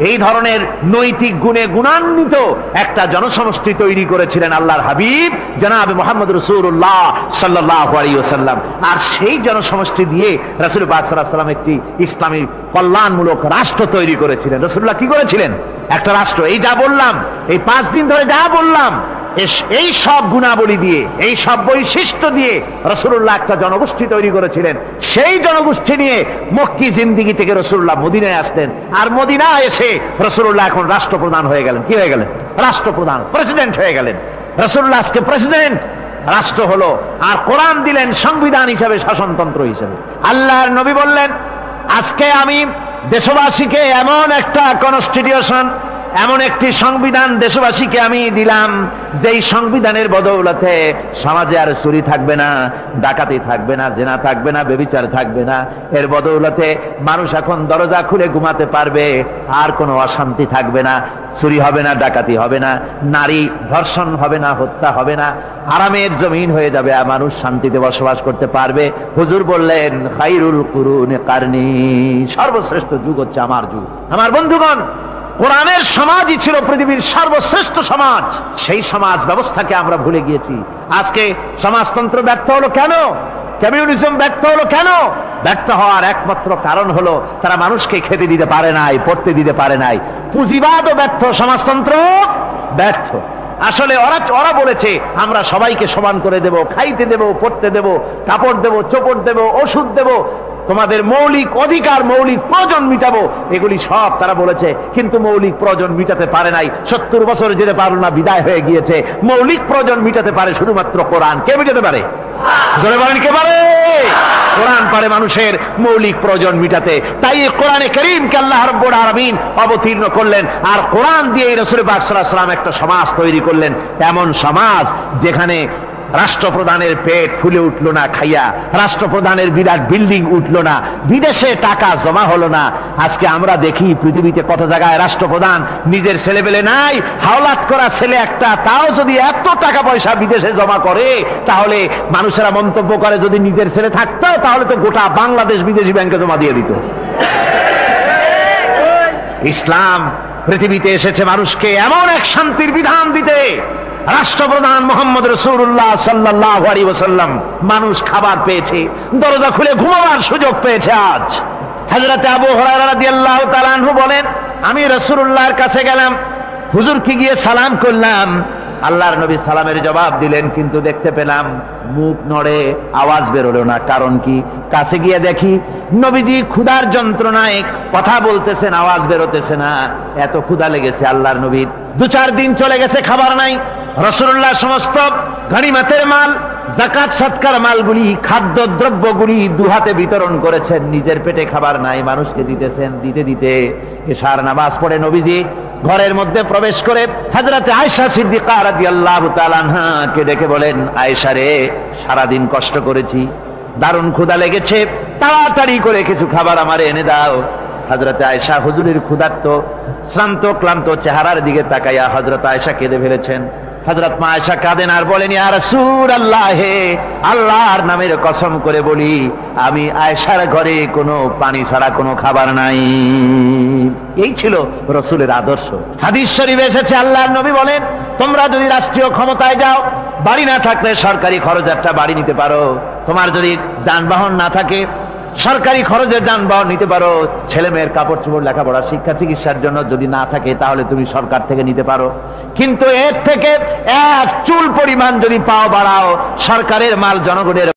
এই ধরনের নৈতিক গুণে গুণান্বিত একটা জনসমষ্টি তৈরি করেছিলেন আল্লাহর হাবিব জনাব মুহাম্মদ রাসূলুল্লাহ সাল্লাল্লাহু আলাইহি ওয়াসাল্লাম। আর সেই জনসমষ্টি দিয়ে রাসূল পাক সাল্লাল্লাহু আলাইহি ওয়াসাল্লাম একটি ইসলামী কল্যাণমূলক রাষ্ট্র তৈরি করেছিলেন। রাসূলুল্লাহ কি করেছিলেন? একটা রাষ্ট্র। এই যা বললাম, এই 5 দিন ধরে যা বললাম, এই সব গুণাবলী দিয়ে, এই সব বৈশিষ্ট্য দিয়ে রাসূলুল্লাহ একটা জনগোষ্ঠী তৈরি করেছিলেন। সেই জনগোষ্ঠী নিয়ে মক্কি জিন্দেগি থেকে রাসূলুল্লাহ মদিনায় আসলেন। আর মদিনায় এসে রাসূলুল্লাহ এখন রাষ্ট্রপ্রধান হয়ে গেলেন। কি হয়ে গেলেন? রাষ্ট্রপ্রধান, প্রেসিডেন্ট হয়ে গেলেন। রাসূলুল্লাহ আজকে প্রেসিডেন্ট, রাষ্ট্র হলো। আর কোরআন দিলেন সংবিধান হিসাবে, শাসনতন্ত্র হিসাবে। আল্লাহর নবী বললেন, আজকে আমি দেশবাসীকে এমন একটা কনস্টিটিউশন, এমন একটি সংবিধান দেশবাসীকে আমি দিলাম, যেই সংবিধানের বদৌলতে সমাজে আর চুরি থাকবে না, ডাকাতি থাকবে না, জেনা থাকবে না, ব্যভিচার থাকবে না। এর বদৌলতে মানুষ এখন দরজা খুলে ঘুমাতে পারবে, আর কোনো অশান্তি থাকবে না, চুরি হবে না, ডাকাতি হবে না, নারী ধর্ষণ হবে না, হত্যা হবে না, আরামের জমিন হয়ে যাবে, আর মানুষ শান্তিতে বসবাস করতে পারবে। হুজুর বললেন, খায়রুল কুরুনি কারনি, সর্বশ্রেষ্ঠ যুগ হচ্ছে আমার যুগ। আমার বন্ধুগণ, কোরআনের সমাজই ছিল পৃথিবীর সর্বশ্রেষ্ঠ সমাজ। সেই সমাজ ব্যবস্থাকে আমরা ভুলে গিয়েছি। আজকে সমাজতন্ত্র ব্যর্থ হলো কেন? কমিউনিজম ব্যর্থ হলো কেন? ব্যর্থ হওয়ার একমাত্র কারণ হলো তারা মানুষকে খেতে দিতে পারে নাই, পড়তে দিতে পারে নাই। পুঁজিবাদও ব্যর্থ, সমাজতন্ত্র ব্যর্থ। আসলে ওরা বলেছে আমরা সবাইকে সমান করে দেব, খাইতে দেব, পড়তে দেব, কাপড় দেব, চোপড় দেব, ওষুধ দেব, তোমাদের মৌলিক অধিকার, মৌলিক প্রয়োজন মিটাবো, এগুলি সব তারা বলেছে। কিন্তু মৌলিক প্রয়োজন মিটাতে পারে নাই। 70 বছর যেতে পারল না, বিদায় হয়ে গিয়েছে। মৌলিক প্রয়োজন মিটাতে পারে শুধুমাত্র কোরআন। কে মিটাতে পারে? জোরে বলেন, কে পারে? কোরআন পারে মানুষের মৌলিক প্রয়োজন মিটাতে। তাই এই কোরআনে কারীমকে আল্লাহ রাব্বুল আলামিন অবতীর্ণ করলেন। আর কোরআন দিয়ে রাসূল পাক সাল্লাল্লাহু আলাইহি ওয়াসাল্লাম একটা সমাজ তৈরি করলেন, এমন সমাজ যেখানে রাষ্ট্রপ্রধানের পেট ফুলে উঠলো না খাইয়া, রাষ্ট্রপ্রধানের বিরাট বিল্ডিং উঠলো না, বিদেশে টাকা জমা হলো না। আজকে আমরা দেখি পৃথিবীতে কত জায়গায় রাষ্ট্রপ্রধান নিজের ছেলেবেলে নাই, হাওলাত করা ছেলে একটা, তাও যদি এত টাকা পয়সা বিদেশে জমা করে, তাহলে মানুষেরা মন্তব্য করে যদি নিজের ছেলে থাকতো তাহলে তো গোটা বাংলাদেশ বিদেশি ব্যাংকে জমা দিয়ে দিত। ইসলাম পৃথিবীতে এসেছে মানুষকে এমন এক শান্তির বিধান দিতে। রাষ্ট্রপ্রধান মুহাম্মদ রাসূলুল্লাহ সাল্লাল্লাহু আলাইহি ওয়াসাল্লাম মানুষ খাবার পেয়েছে, দরজা খুলে ঘুমাবার সুযোগ পেয়েছে। আজ হযরত আবু হুরায়রা রাদিয়াল্লাহু তাআলা আনহু বলেন, আমি রাসূলুল্লাহর কাছে গেলাম, হুজুরকে গিয়ে সালাম করলাম। আল্লাহর নবী সালামের জবাব দিলেন, কিন্তু দেখতে পেলাম মুখ নড়ে, আওয়াজ বেরোলো না। কারণ কি? কাছে গিয়ে দেখি নবীজি ক্ষুধার যন্ত্রণায় কথা বলতেছেন, আওয়াজ বেরোতেছে না। এত ক্ষুধা লেগেছে আল্লাহর নবীর। 2-4 দিন চলে গেছে, খাবার নাই। রাসূলুল্লাহ সমস্ত গনিমতের মাল, যাকাত সদকার মালগুলি, খাদ্য দ্রব্যগুলি দুহাতে বিতরণ করেছেন। নিজের পেটে খাবার নাই, মানুষকে দিতেছেন। দিতে দিতে এশার নামাজ পড়ে নবীজি ঘরের মধ্যে প্রবেশ করে হযরত আয়েশা সিদ্দিকা রাদিয়াল্লাহু তাআলা আনহাকে ডেকে বলেন, আয়েশা রে, সারাদিন কষ্ট করেছি, দারুণ ক্ষুধা লেগেছে, তাড়াতাড়ি করে কিছু খাবার আমারে এনে দাও। হযরত আয়েশা হুজুরের ক্ষুধার্ত শ্রান্ত ক্লান্ত চেহারার দিকে তাকাইয়া হযরত আয়েশা কেঁদে ফেলেছেন। হযরত মা আয়েশা কাঁদেন আর বলেন, ইয়া রাসূলুল্লাহ, হে আল্লাহর নামের কসম করে বলি, আমি আয়েশার ঘরে কোনো পানি ছাড়া কোনো খাবার নাই। এই ছিল রাসূলের আদর্শ। হাদিস শরীফে এসেছে, আল্লাহর নবী বলেন, তোমরা যদি রাষ্ট্রীয় ক্ষমতায় যাও, বাড়ি না থাকলে সরকারি খরচ একটা বাড়ি নিতে পারো। তোমার যদি যানবাহন না থাকে, সরকারি খরচে যানবাহন নিতে পারো, ছেলে মেয়ের কাপড় চোপড়, লেখাপড়া, শিক্ষা, চিকিৎসার জন্য যদি না থাকে তাহলে তুমি সরকার থেকে নিতে পারো। কিন্তু এর থেকে এক চুল পরিমাণ যদি পাও বাড়াও, সরকারের মাল জনগণের